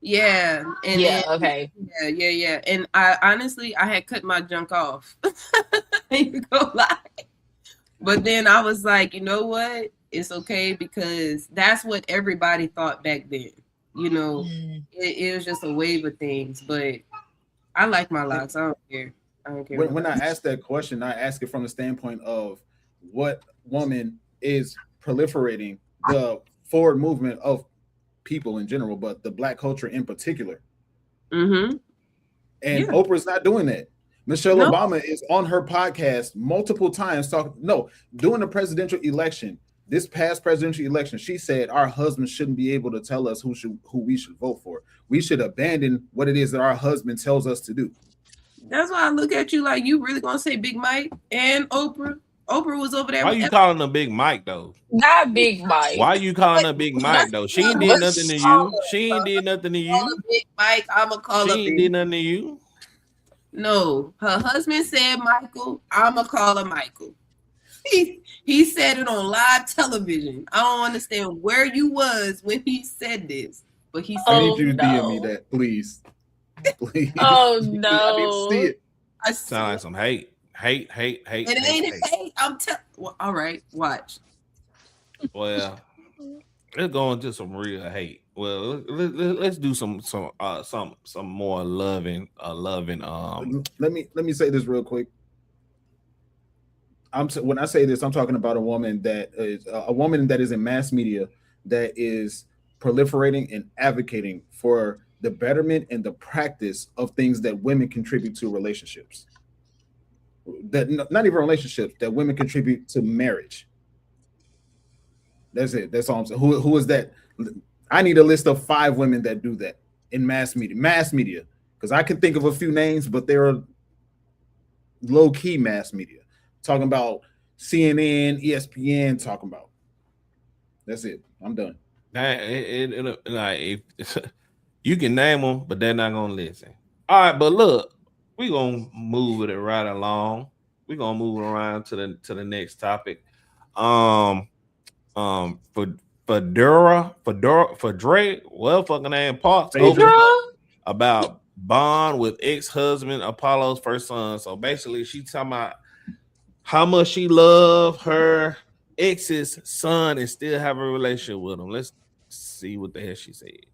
Yeah. And okay. Yeah. And I honestly had cut my junk off. You go lie. But then I was like, you know what? It's okay, because that's what everybody thought back then. You know, it was just a wave of things. But I like my locks. I don't care. When I ask that question, I ask it from the standpoint of what woman is proliferating the forward movement of people in general, but the black culture in particular. Mm-hmm. And Oprah's not doing that. Michelle Obama is on her podcast multiple times during the presidential election, this past presidential election, she said our husbands shouldn't be able to tell us who we should vote for. We should abandon what it is that our husband tells us to do. That's why I look at you like, you really gonna say Big Mike and Oprah? Oprah was over there. Why you calling her Big Mike though? Not Big Mike. Why you calling her Big Mike though? She ain't did nothing to you. She ain't did nothing to you. Big Mike, I'ma call her. She ain't did nothing to you. No, her husband said Michael. I'ma call her Michael. He said it on live television. I don't understand where you was when he said this, but he said, I need you to DM me that, please. Please. Oh no! I need to see it. Sound like some hate. It ain't hate. I'm telling. Well, all right, watch. Well, let's go into some real hate. Well, let's do some more loving. Let me say this real quick. When I say this, I'm talking about a woman that is in mass media that is proliferating and advocating for the betterment and the practice of things that women contribute to relationships. That not even relationships, that women contribute to marriage. That's it. That's all I'm saying. Who is that? I need a list of 5 women that do that in mass media, because I can think of a few names, but they're low-key mass media. Talking about CNN, ESPN, talking about. That's it. I'm done. You can name them, but they're not gonna listen. All right, but look, we're gonna move it right along. We're gonna move it around to the next topic. For Dre, well, fucking name Parks about bond with ex-husband Apollo's first son. So basically, she talking about how much she loved her ex's son and still have a relationship with him. Let's see what the hell she said.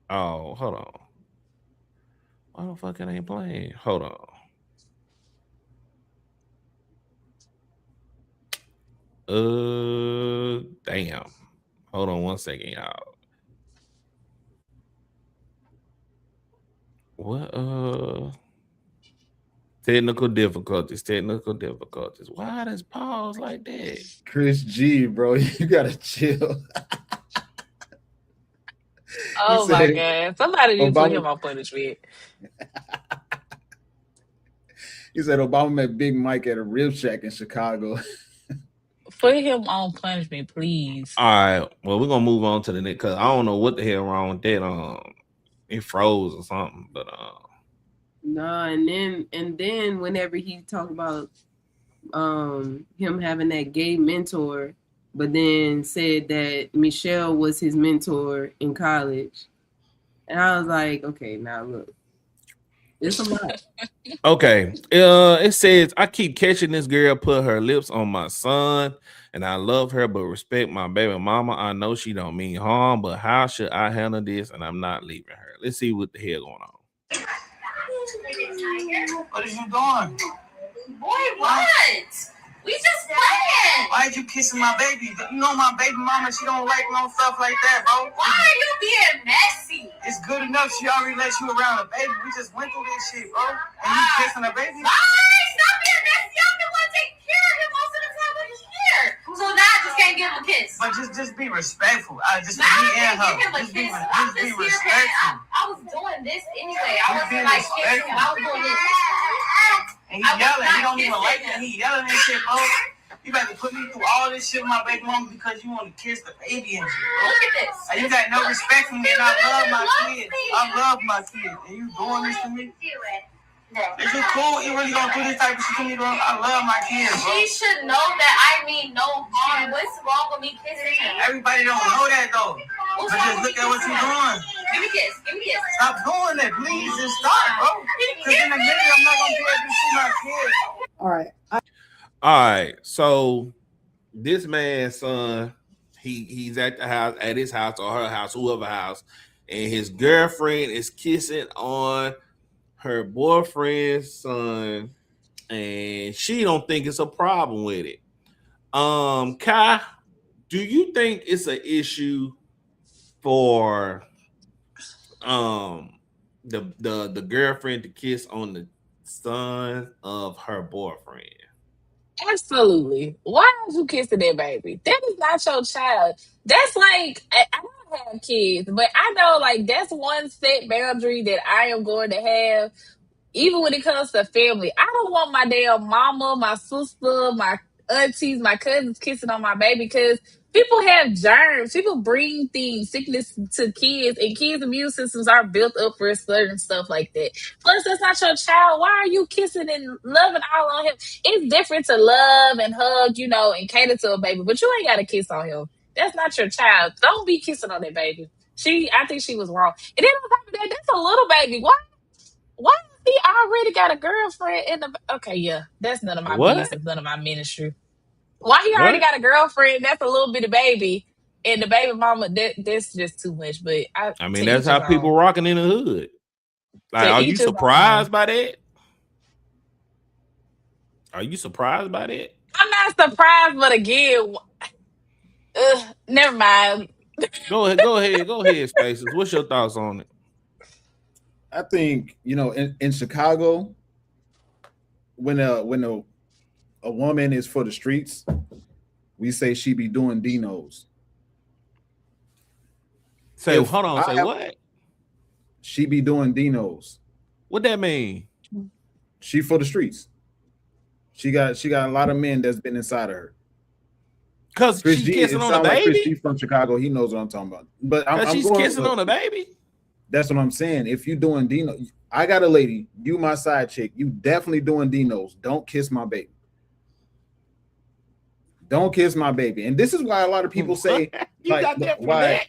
Oh, hold on. Why the fuck it ain't playing? Hold on. Damn. Hold on 1 second, y'all. What? Technical difficulties. Why does pause like that? Chris G, bro, you gotta chill. Oh my God. Somebody need to put him on punishment. He said Obama met Big Mike at a rib shack in Chicago. Put him on punishment, please. All right. Well, we're gonna move on to the next, because I don't know what the hell wrong with that. It froze or something, but no, and then whenever he talked about him having that gay mentor, but then said that Michelle was his mentor in college, and I was like, okay, now look, it's a lot. Okay. It says, I keep catching this girl put her lips on my son, and I love her but respect my baby mama. I know she don't mean harm, but how should I handle this? And I'm not leaving her. Let's see what the hell going on. What are you doing? Boy, what? We just playing. Why'd you kissing my baby? You know my baby mama, she don't like no stuff like that, bro. Why are you being messy? It's good enough she already let you around a baby. We just went through this shit, bro. And you kissing a baby? Why? Stop being messy. I'm the one taking care of him most of the time when he's here. So now I just can't give him a kiss. But just be respectful. Just for me and her. Just be respectful. I was doing this anyway. I wasn't like kissing him. I was doing this. And he yelling. He don't even like it. He yelling and shit, bro. You better put me through all this shit with my baby mama because you want to kiss the baby and shit, bro. Look at this. And you got no respect for me, and I love my kids. I love my kids. And you doing this to me? Is you cool? You really gonna do this type of shit to me, bro? I love my kids, bro. She should know that I mean no harm. What's wrong with me kissing him? Everybody don't know that, though. But just look at what you're doing. Give me a kiss. Give me a kiss. Stop doing that, please. Just stop, bro. Because in a minute, I'm not gonna be able to see my kids. All right. All right. So this man's son, he's at the house, at his house or her house, whoever house, and his girlfriend is kissing on her boyfriend's son, and she don't think it's a problem with it. Kai, do you think it's an issue for the girlfriend to kiss on the son of her boyfriend? Absolutely. Why are you kissing that baby? That is not your child. That's like, I don't have kids, but I know like that's one set boundary that I am going to have. Even when it comes to family, I don't want my damn mama, my sister, my aunties, my cousins kissing on my baby because people have germs. People bring things, sickness to kids, and kids' immune systems are built up for certain stuff like that. Plus, that's not your child. Why are you kissing and loving all on him? It's different to love and hug, and cater to a baby, but you ain't got to kiss on him. That's not your child. Don't be kissing on that baby. I think she was wrong. And then on top of that, that's a little baby. Why he already got a girlfriend in the... Okay, yeah. That's none of my business. None of my ministry. Why he already got a girlfriend? That's a little bit of baby. And the baby mama, that's just too much. But I mean, that's how people rocking in the hood. Like, are you surprised by that? Are you surprised by that? I'm not surprised, but again, never mind. Go ahead, Spaces. What's your thoughts on it? I think, in Chicago, when a woman is for the streets, we say she be doing Dinos. Hold on, say what? She be doing Dinos. What that mean? She for the streets. She got a lot of men that's been inside of her. Cause she's kissing on a baby. Like Chris G from Chicago, he knows what I'm talking about. But she's kissing on a baby. That's what I'm saying. If you doing Dino, I got a lady. You my side chick. You definitely doing Dinos. Don't kiss my baby. Don't kiss my baby. And this is why a lot of people say, why?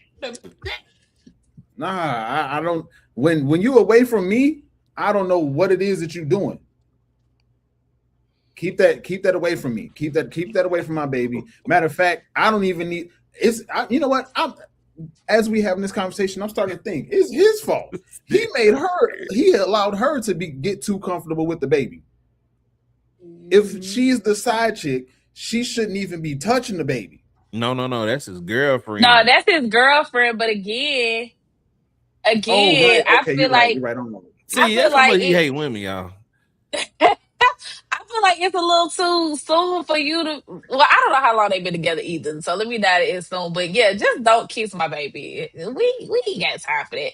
Nah, I don't. When you away from me, I don't know what it is that you're doing. Keep that away from me. Keep that away from my baby. Matter of fact, I don't even need. You know what? As we having this conversation, I'm starting to think it's his fault. He allowed her to get too comfortable with the baby. If she's the side chick, she shouldn't even be touching the baby. No, that's his girlfriend. No, that's his girlfriend. But again, I feel like you're right. I don't know. See, that's how much he hate women, y'all. I feel like it's a little too soon for you to. Well, I don't know how long they've been together either, so let me not assume. But yeah, just don't kiss my baby. We ain't got time for that.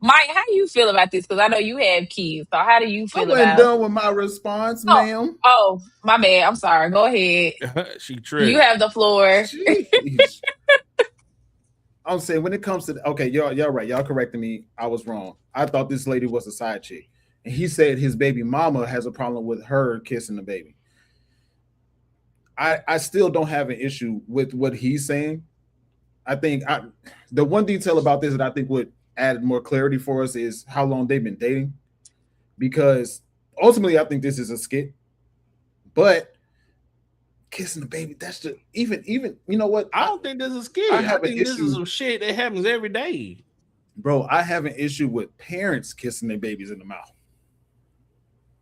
Mike, how do you feel about this? Because I know you have kids. So how do you feel about it? I'm done with my response, ma'am. Oh, my bad. I'm sorry. Go ahead. She tripped. You have the floor. I'm saying when it comes to y'all right. Y'all corrected me. I was wrong. I thought this lady was a side chick. And he said his baby mama has a problem with her kissing the baby. I still don't have an issue with what he's saying. I think the one detail about this that I think would add more clarity for us is how long they've been dating. Because ultimately, I think this is a skit. But kissing the baby, that's just even you know what? I don't think this is a skit. I think this is some shit that happens every day. Bro, I have an issue with parents kissing their babies in the mouth.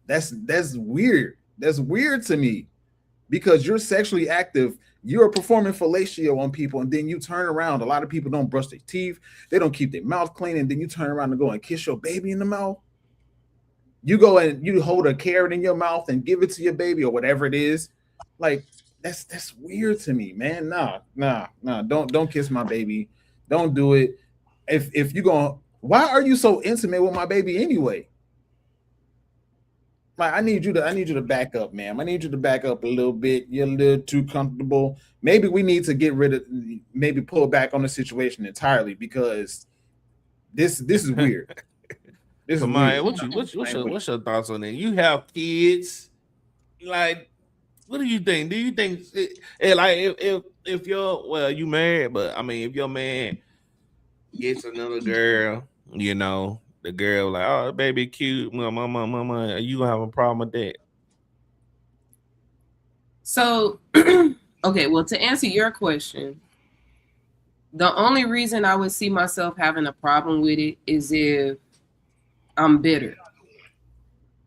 That's weird. That's weird to me. because you're sexually active. You're performing fellatio on people, and then you turn around. A lot of people don't brush their teeth. They don't keep their mouth clean, and then you turn around and go and kiss your baby in the mouth. You go and you hold a carrot in your mouth and give it to your baby or whatever it is. Like, that's weird to me, man. Nah. Don't kiss my baby. Don't do it. If you going, why are you so intimate with my baby anyway? Like, I need you to back up, ma'am. I need you to back up a little bit. You're a little too comfortable. Maybe we need to maybe pull back on the situation entirely, because this is weird. This is Maya, weird. What's your thoughts on that? You have kids, like, what do you think? Do you think like if you married, but I mean, if your man gets another girl, you know, the girl like, oh, baby cute, mama, you gonna have a problem with that? So, okay, well, to answer your question, the only reason I would see myself having a problem with it is if I'm bitter.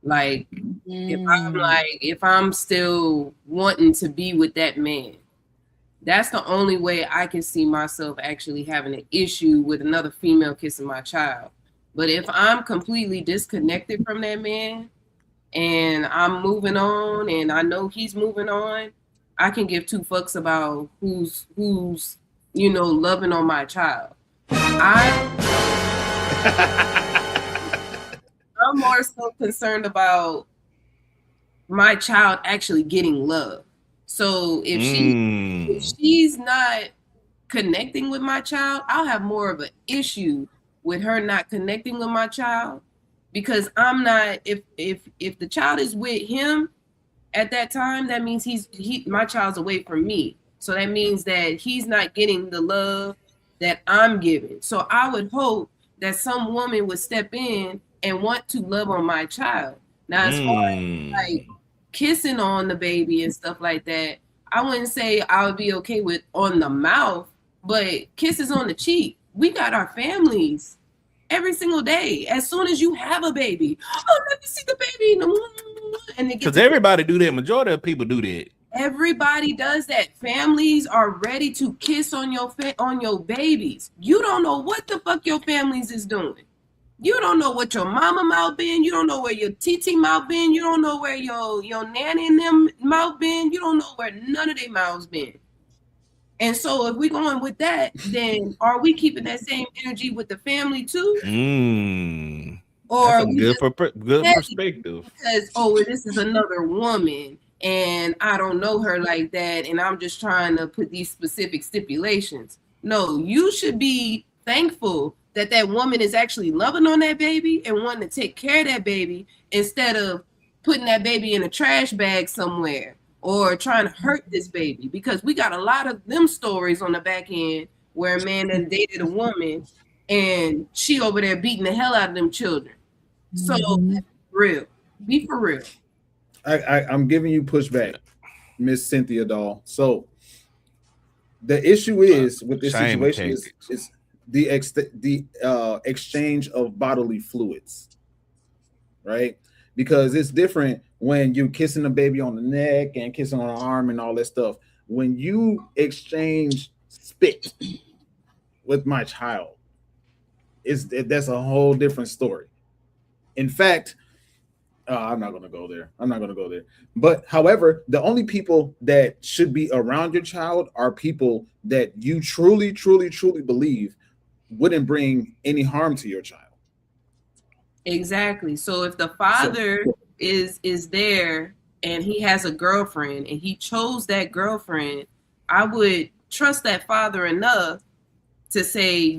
Like, if I'm still wanting to be with that man, that's the only way I can see myself actually having an issue with another female kissing my child. But if I'm completely disconnected from that man and I'm moving on and I know he's moving on, I can give two fucks about who's loving on my child. I'm more so concerned about my child actually getting love. So if she's not connecting with my child, I'll have more of an issue with her not connecting with my child, because I'm not, if the child is with him at that time, that means my child's away from me. So that means that he's not getting the love that I'm giving. So I would hope that some woman would step in and want to love on my child. Now, as far as like kissing on the baby and stuff like that, I wouldn't say I would be okay with on the mouth, but kisses on the cheek. We got our families every single day. As soon as you have a baby, oh, let me see the baby, and because everybody do that. Majority of people do that. Everybody does that. Families are ready to kiss on your babies. You don't know what the fuck your families is doing. You don't know what your mama mouth been. You don't know where your TT mouth been. You don't know where your nanny and them mouth been. You don't know where none of their mouths been. And so if we're going with that, then are we keeping that same energy with the family too? Or that's a good perspective. Because, this is another woman and I don't know her like that, and I'm just trying to put these specific stipulations. No, you should be thankful that woman is actually loving on that baby and wanting to take care of that baby instead of putting that baby in a trash bag somewhere or trying to hurt this baby, because we got a lot of them stories on the back end where a man that dated a woman and she over there beating the hell out of them children. So be for real. I'm giving you pushback, Miss Cynthia Doll. So the issue is with this situation is the exchange of bodily fluids, right? Because it's different when you're kissing a baby on the neck and kissing on the arm and all that stuff. When you exchange spit with my child, that's a whole different story. In fact, I'm not going to go there. But however, the only people that should be around your child are people that you truly, truly, truly believe wouldn't bring any harm to your child. Exactly. So if the father is there and he has a girlfriend and he chose that girlfriend, I would trust that father enough to say,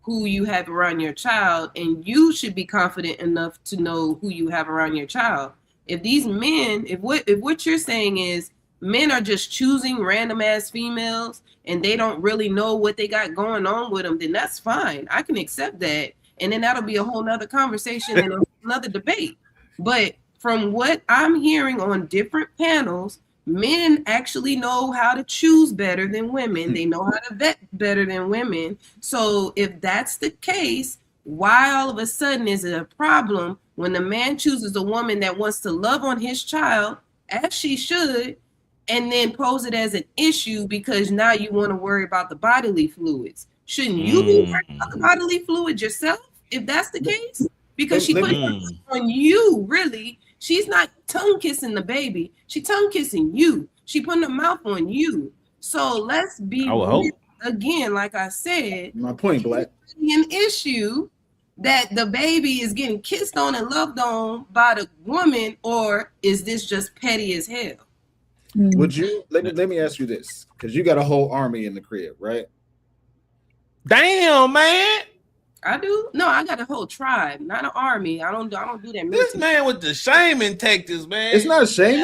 who you have around your child, and you should be confident enough to know who you have around your child. If these men, if what you're saying is men are just choosing random ass females and they don't really know what they got going on with them, then that's fine. I can accept that. And then that'll be a whole nother conversation and another debate. But from what I'm hearing on different panels, men actually know how to choose better than women. They know how to vet better than women. So if that's the case, why all of a sudden is it a problem when the man chooses a woman that wants to love on his child as she should, and then pose it as an issue because now you want to worry about the bodily fluids. Shouldn't you be worried about the bodily fluids yourself if that's the case? Because she put it on you, really. She's not tongue kissing the baby. She tongue kissing you. She putting her mouth on you. So let's be real. Again, like I said, my point, Black. An issue that the baby is getting kissed on and loved on by the woman, or is this just petty as hell? Would you let me ask you this, because you got a whole army in the crib, right? Damn, man. I do. No, I got a whole tribe, not an army. I don't do that. This man with the shaming tactics, man. It's not shaming.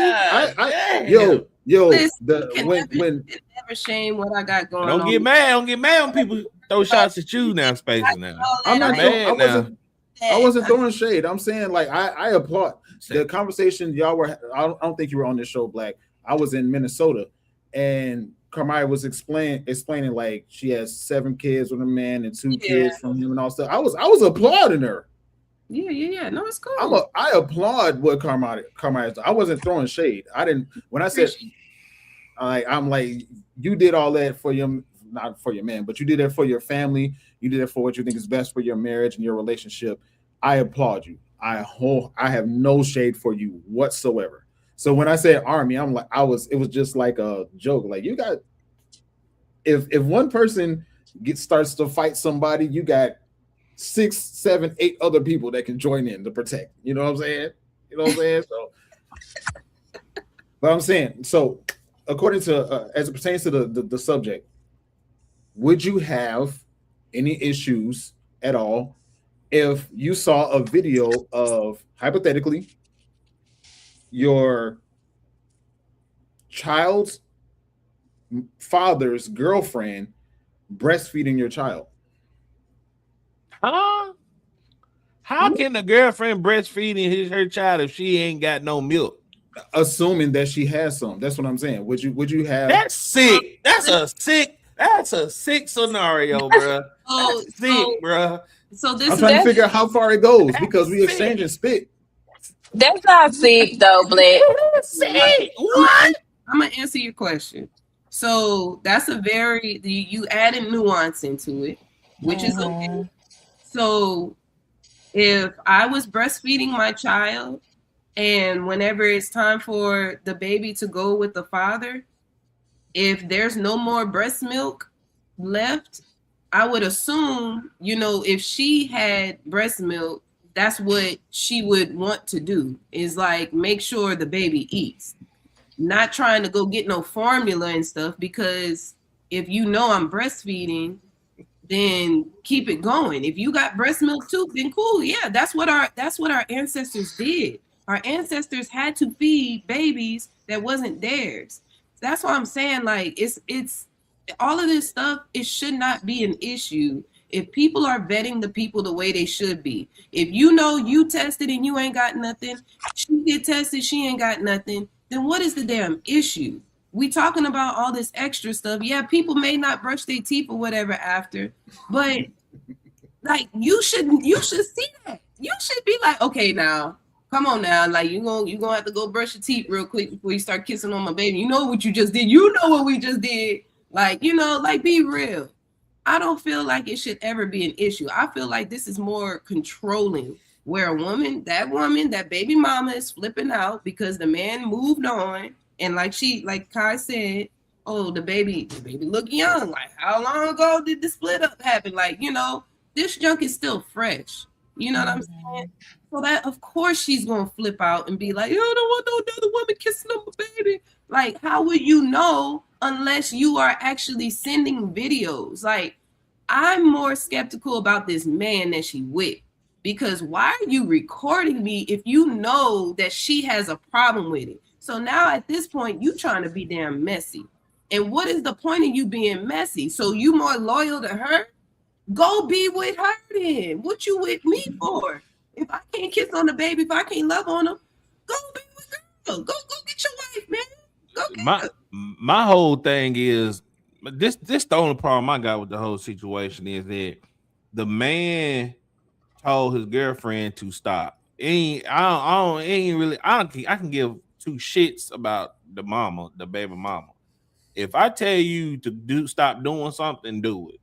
When never shame what I got going on. Don't get mad when people throw shots at you now, Spacey. Now I'm not mad. I wasn't throwing shade. I'm saying, like, I applaud the conversation y'all were. I don't think you were on this show, Black. I was in Minnesota, and Carmaya was explaining like she has 7 kids with a man and 2 kids from him and all stuff. I was applauding her. Yeah. No, it's cool. I applaud what Carmaya. I wasn't throwing shade. I didn't. When I said, I'm like, you did all that for not for your man, but you did it for your family. You did it for what you think is best for your marriage and your relationship. I applaud you. I have no shade for you whatsoever. So when I said army, I'm like, it was just like a joke. Like, you got, if one person starts to fight somebody, you got 6, 7, 8 other people that can join in to protect. You know what I'm saying? So, but I'm saying, so according to as it pertains to the subject, would you have any issues at all if you saw a video of, hypothetically, your child's father's girlfriend breastfeeding your child? Huh? How can the girlfriend breastfeeding her child if she ain't got no milk? Assuming that she has some. That's what I'm saying. Would you have? That's sick. That's a sick scenario, bro. That's sick, bro. So this I'm trying to figure out how far it goes because we exchanging spit. That's not sick though, Black. Sick. What? I'm gonna answer your question. So that's you added nuance into it, which is okay. So if I was breastfeeding my child and whenever it's time for the baby to go with the father, if there's no more breast milk left, I would assume, if she had breast milk, that's what she would want to do, is like make sure the baby eats. Not trying to go get no formula and stuff, because if I'm breastfeeding, then keep it going. If you got breast milk too, then cool. Yeah, that's what our ancestors did. Our ancestors had to feed babies that wasn't theirs. That's why I'm saying, like, it's all of this stuff, it should not be an issue if people are vetting the people the way they should be. If you tested and you ain't got nothing, she get tested, she ain't got nothing, then what is the damn issue? We talking about all this extra stuff. Yeah, people may not brush their teeth or whatever after, but like you should see that. You should be like, okay, now, come on now, like you gonna have to go brush your teeth real quick before you start kissing on my baby. You know what you just did. You know what we just did. Like, like be real. I don't feel like it should ever be an issue. I feel like this is more controlling, where that baby mama is flipping out because the man moved on. And like Kai said, oh, the baby look young. Like, how long ago did the split up happen? Like, this junk is still fresh. You know what I'm saying? So that, of course, she's going to flip out and be like, I don't want no other woman kissing on my baby. Like, how would you know unless you are actually sending videos? Like, I'm more skeptical about this man that she with. Because why are you recording me if you know that she has a problem with it? So now at this point, you trying to be damn messy. And what is the point of you being messy? So you more loyal to her? Go be with her then. What you with me for? If I can't kiss on the baby, if I can't love on him, go be with girl. Go get your wife, man. Go get her. My whole thing is, this the only problem I got with the whole situation is that the man told his girlfriend to stop. I can give two shits about the baby mama. If I tell you to stop doing something, do it.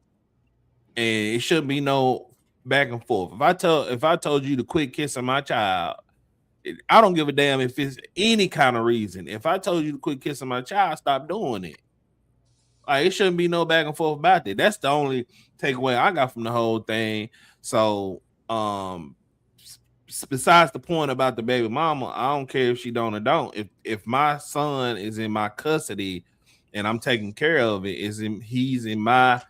And it shouldn't be no back and forth. If I told you to quit kissing my child, I don't give a damn if it's any kind of reason. If I told you to quit kissing my child, stop doing it. Like, it shouldn't be no back and forth about it. That's the only takeaway I got from the whole thing. So, besides the point about the baby mama, I don't care if she don't or don't. If my son is in my custody and I'm taking care of it, he's in my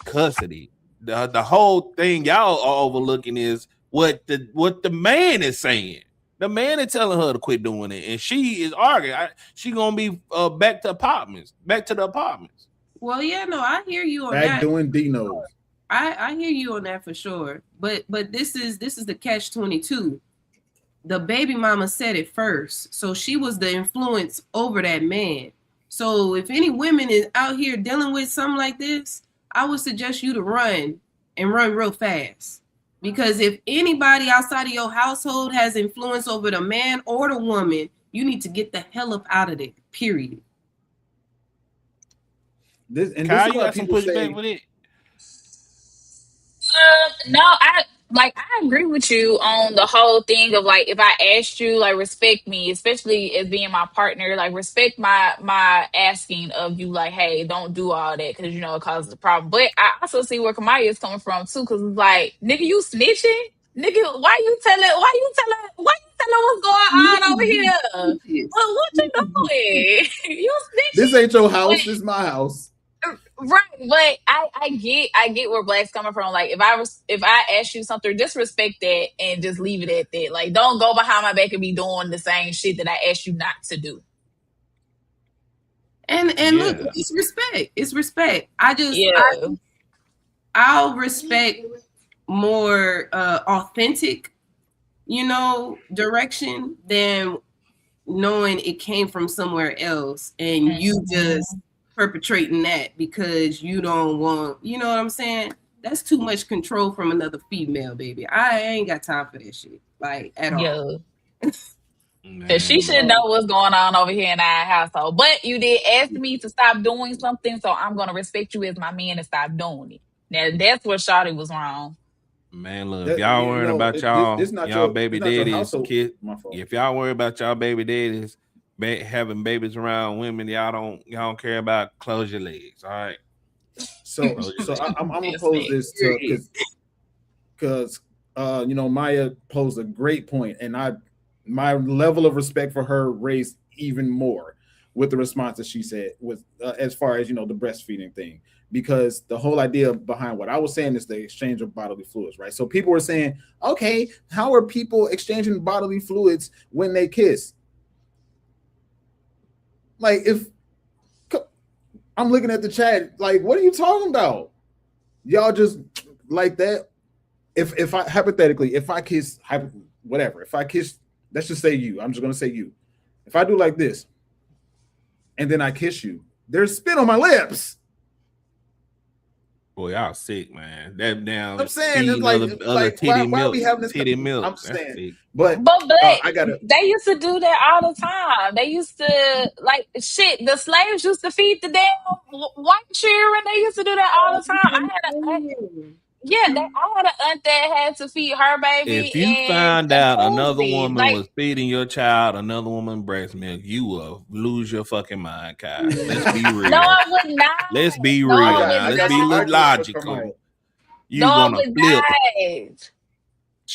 custody. The whole thing y'all are overlooking is what the man is saying. The man is telling her to quit doing it, and she is arguing. She gonna be back to the apartments. Well, yeah, no, I hear you on back that. Doing Dino's. I hear you on that for sure. But this is the catch-22. The baby mama said it first, so she was the influence over that man. So if any women is out here dealing with something like this, I would suggest you to run real fast. Because if anybody outside of your household has influence over the man or the woman, you need to get the hell up out of there, period. Kyle, you got some pushback with it? No, I agree with you on the whole thing of like, if I asked you, like, respect me, especially as being my partner, like, respect my asking of you, like, hey, don't do all that because it causes a problem. But I also see where Kamaya is coming from too, because it's like, nigga, you snitching, nigga, why you telling what's going on over here? What you doing? You snitching? This ain't your house. This is my house. Right, but I get where Black's coming from. Like, if I ask you something, just respect that and just leave it at that. Like, don't go behind my back and be doing the same shit that I asked you not to do. And look, it's respect. It's respect. I'll respect more authentic, direction than knowing it came from somewhere else and you just perpetrating that because you don't want, you know what I'm saying? That's too much control from another female, baby. I ain't got time for that shit, like, at all. Cause she should know what's going on over here in our household. But you did ask me to stop doing something, so I'm gonna respect you as my man and stop doing it. Now that's where Shawty was wrong. Man, look, if y'all worrying about y'all baby daddies, if y'all worry about y'all baby daddies having babies around women, y'all don't care about, close your legs, all right? So I'm gonna pose this because Maya posed a great point, and my level of respect for her raised even more with the response that she said with as far as the breastfeeding thing, because the whole idea behind what I was saying is the exchange of bodily fluids, right? So people were saying, okay, how are people exchanging bodily fluids when they kiss? Like, if I'm looking at the chat, like, what are you talking about? Y'all just like that? If I hypothetically, if I kiss, let's just say you. I'm just gonna say you. If I do like this, and then I kiss you, there's spit on my lips. Boy, y'all sick, man. That damn. I'm saying it's like why are we having this titty milk? I'm saying, but I gotta. They used to do that all the time. They used to, like, shit. The slaves used to feed the damn white children. They used to do that all the time. I had an aunt that had to feed her baby. If you find out another woman was feeding your child another woman breast milk, you will lose your fucking mind, Kyle. Let's be real. No, I would not. Let's be real. Let's be logical. You gonna flip.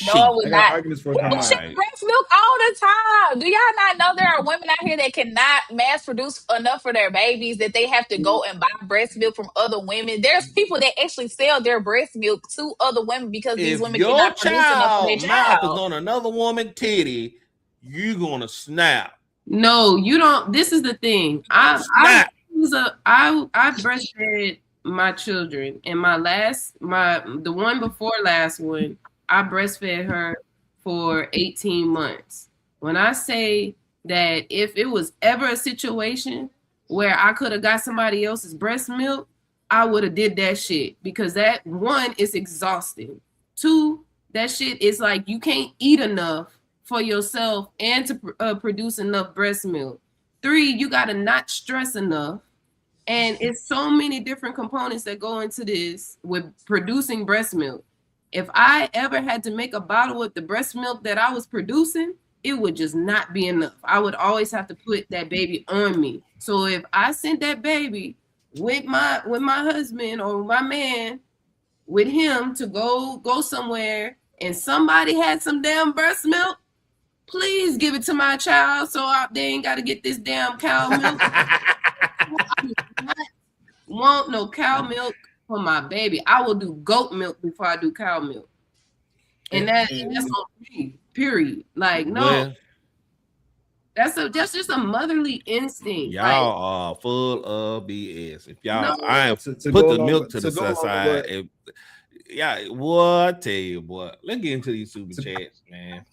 No, I would not. We share breast milk all the time. Do y'all not know there are women out here that cannot mass produce enough for their babies, that they have to go and buy breast milk from other women? There's people that actually sell their breast milk to other women because these women cannot produce enough for their child. Mouth is on another woman's titty, you gonna snap. No, you don't. This is the thing. I breastfed my children, and the one before last one, I breastfed her for 18 months. When I say that if it was ever a situation where I could have got somebody else's breast milk, I would have did that shit, because that, one, is exhausting. Two, that shit is like, you can't eat enough for yourself and to produce enough breast milk. 3, you got to not stress enough. And it's so many different components that go into this with producing breast milk. If I ever had to make a bottle with the breast milk that I was producing, it would just not be enough. I would always have to put that baby on me. So if I sent that baby with my husband or my man, with him to go somewhere and somebody had some damn breast milk, please give it to my child so they ain't got to get this damn cow milk. I do not want no cow milk for my baby. I will do goat milk before I do cow milk. And that's on me, period. Like, no. Well, that's just a motherly instinct. Y'all are full of BS. If y'all, I put the milk to the side. Yeah, what I tell you, boy. Let's get into these super chats, man.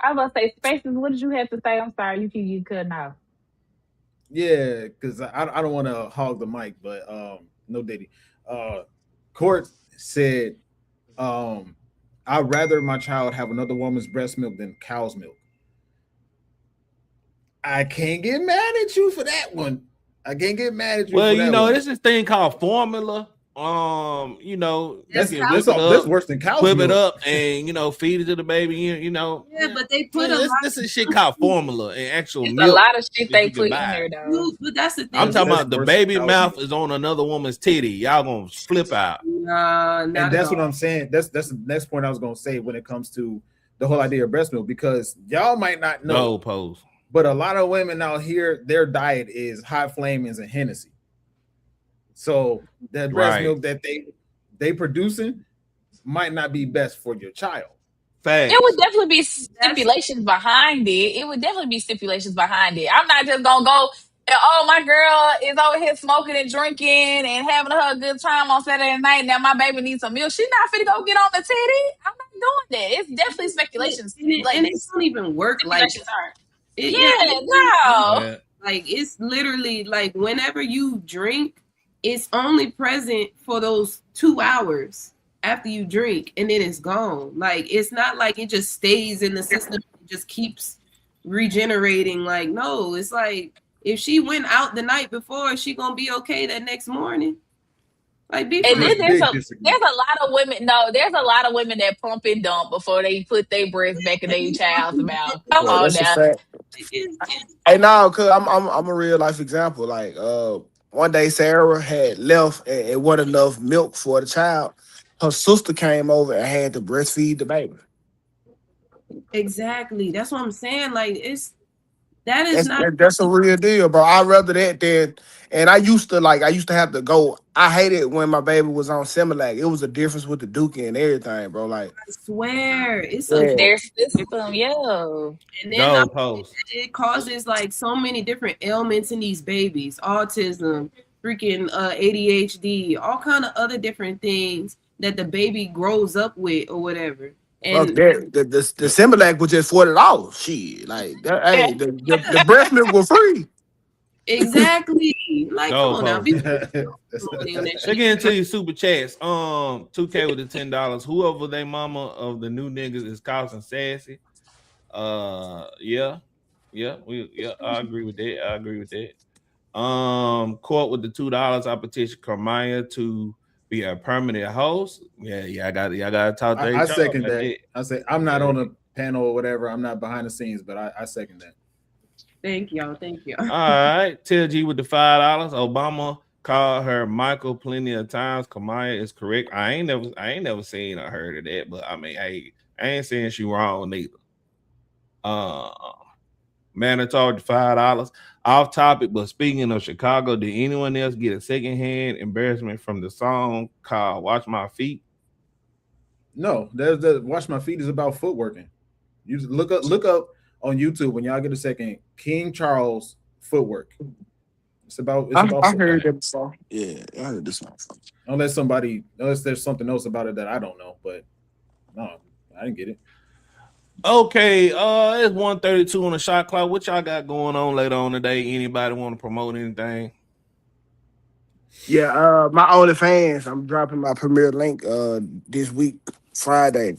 I was gonna say, Spaces, what did you have to say? I'm sorry, you keep cutting off. Yeah, because I don't want to hog the mic, but no Diddy. Court said, I'd rather my child have another woman's breast milk than cow's milk. I can't get mad at you for that one. I can't get mad at you. Well, for that you know, one. there's this thing called formula. You know, that's worse than cow's whip milk. It up and, you know, feed it to the baby. You know, yeah, but they put this is shit called formula and actual milk. A lot of shit they put in there though. But that's the thing. I'm talking about the baby mouth is on another woman's titty. Y'all gonna flip out. And that's what I'm saying. That's the next point I was gonna say when it comes to the whole idea of breast milk, because y'all might not know. But a lot of women out here, their diet is hot flamings and Hennessy. So that breast milk that they producing might not be best for your child. Thanks. It would definitely be stipulations behind it. I'm not just gonna go and, oh, my girl is over here smoking and drinking and having her a good time on Saturday night. Now my baby needs some milk. She's not finna go get on the titty. I'm not doing that. It's definitely speculations. And it don't even work like no. Like, it's literally like whenever you drink, it's only present for those 2 hours after you drink, and then it's gone. Like, it's not like it just stays in the system, it just keeps regenerating. Like, no, it's like if she went out the night before, she gonna be okay that next morning. Like, and then there's a lot of women. No, there's a lot of women that pump and dump before they put their breast back in their child's mouth. Come on now. Hey, no, cause I'm a real life example. Like, one day Sarah had left and it wasn't enough milk for the child. Her sister came over and had to breastfeed the baby. Exactly. That's what I'm saying. Like, that's a real deal, bro. I'd rather that than, and I used to have to go. I hated when my baby was on Similac. It was a difference with the Dookie and everything, bro. Like, I swear, it's their system, yo. And then it causes like so many different ailments in these babies: autism, freaking ADHD, all kind of other different things that the baby grows up with or whatever. And the Similac was just $40. Shit, like that, hey, the breast milk was free. Exactly. Like, come on now. Check into your super chats. 2K with the $10. Whoever they mama of the new niggas is causing sassy. Yeah, I agree with that. Court with the $2. I petition Carmaya to be a permanent host. Yeah, I gotta talk to I second that. I say I'm not on a panel or whatever. I'm not behind the scenes, but I second that. Thank y'all. All right. Tell G with the $5. Obama called her Michael plenty of times. Kamaya is correct. I ain't never seen or heard of that, but I mean, I ain't saying she wrong neither. Mandatory $5. Off topic, but speaking of Chicago, did anyone else get a secondhand embarrassment from the song called "Watch My Feet"? No, there's the "Watch My Feet" is about footworking. You just look up on YouTube when y'all get a second. King Charles footwork. It's about. I heard that song. Yeah, I heard this song. Unless there's something else about it that I don't know, but no, I didn't get it. Okay, it's 1:32 on the shot clock. What y'all got going on later on today? Anybody want to promote anything? Yeah, my OnlyFans. I'm dropping my premiere link this week, Friday.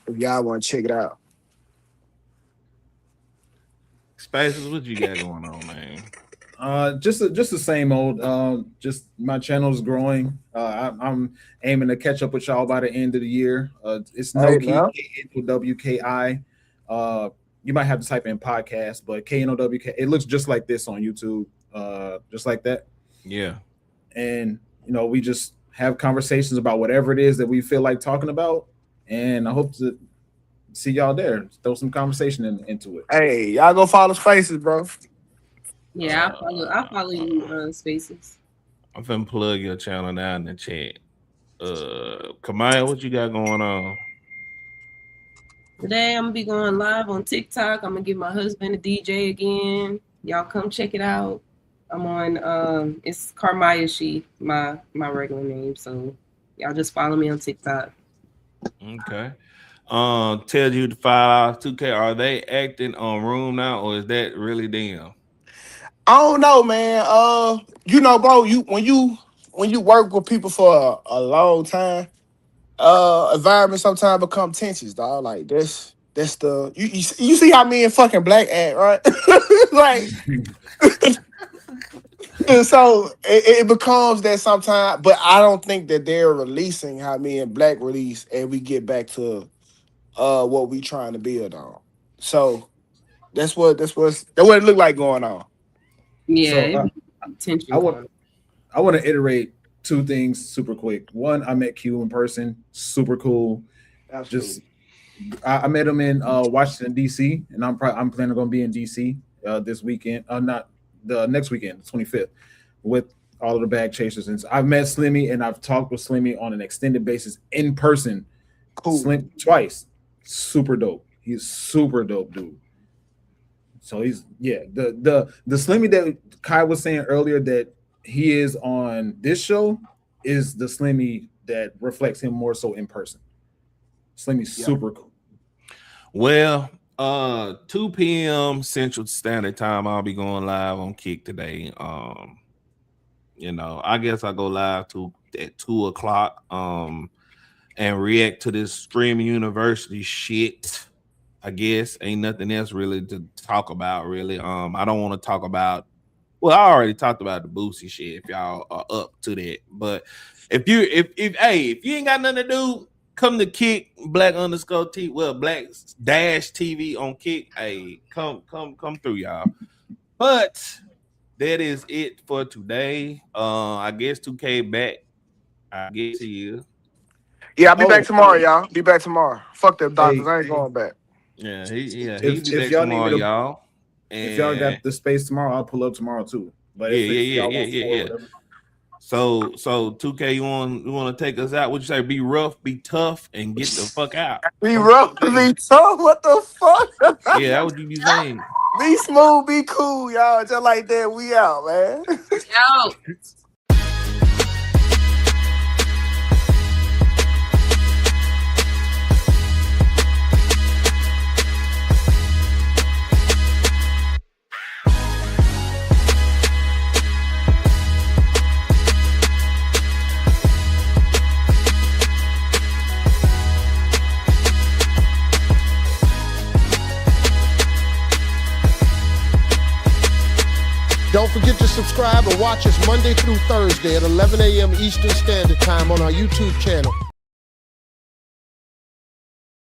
If y'all want to check it out. Spaces, what you got going on, man? Just the same old. Just my channel's growing. I'm aiming to catch up with y'all by the end of the year. It's no key KNOWKI. You might have to type in podcast, but KNOWK. It looks just like this on YouTube. Just like that. Yeah. And we just have conversations about whatever it is that we feel like talking about, and I hope to see y'all there. Throw some conversation into it. Hey, y'all go follow Spaces, bro. Yeah, I'll follow you Spaces. I'm finna plug your channel now in the chat. Kamaya, what you got going on? Today I'm gonna be going live on TikTok. I'm gonna give my husband a DJ again. Y'all come check it out. I'm on it's Carmaya my regular name. So y'all just follow me on TikTok. Okay. Tells you to $5 $2K. Are they acting on Room now, or is that really them? I don't know, man. Bro, when you work with people for a long time, environment sometimes become tensions, dog. Like that's the you see how me and fucking Black act, right? Like so it becomes that sometimes, but I don't think that they're releasing how me and Black release, and we get back to what we trying to build on. So that's what it looked like going on. Yeah, so, I want to iterate two things super quick. One, I met Q in person, super cool. I met him in Washington D.C. and I'm planning on going to be in D.C. This weekend, not the next weekend, the 25th, with all of the bag chasers. And so I've met Slimmy and I've talked with Slimmy on an extended basis in person. Cool. Slim twice. Super dope. He's super dope, dude. So he's the Slimmy that Kai was saying earlier that he is on this show is the Slimmy that reflects him more so in person. Slimmy's super cool. Well, 2 p.m. Central Standard Time, I'll be going live on Kick today. I guess I go live at 2 o'clock and react to this Stream University shit. I guess ain't nothing else really to talk about, really. I don't want to talk about. Well, I already talked about the Boosie shit. If y'all are up to that, but if you ain't got nothing to do, come to Kick Black_T. Well, Black-TV on Kick. Hey, come through, y'all. But that is it for today. I guess 2K back. I guess he is. Yeah, I'll be back tomorrow, y'all. Be back tomorrow. Fuck them doctors. I ain't going back. Yeah, he'll If be back y'all tomorrow, need y'all. If y'all got the space tomorrow, I'll pull up tomorrow too. But yeah. So 2K, you want to take us out? What you say? Be rough, be tough, and get the fuck out. Be rough, be tough. What the fuck? Yeah, that would you be saying. Be smooth, be cool, y'all. Just like that, we out, man. Out. Don't forget to subscribe and watch us Monday through Thursday at 11 a.m. Eastern Standard Time on our YouTube channel.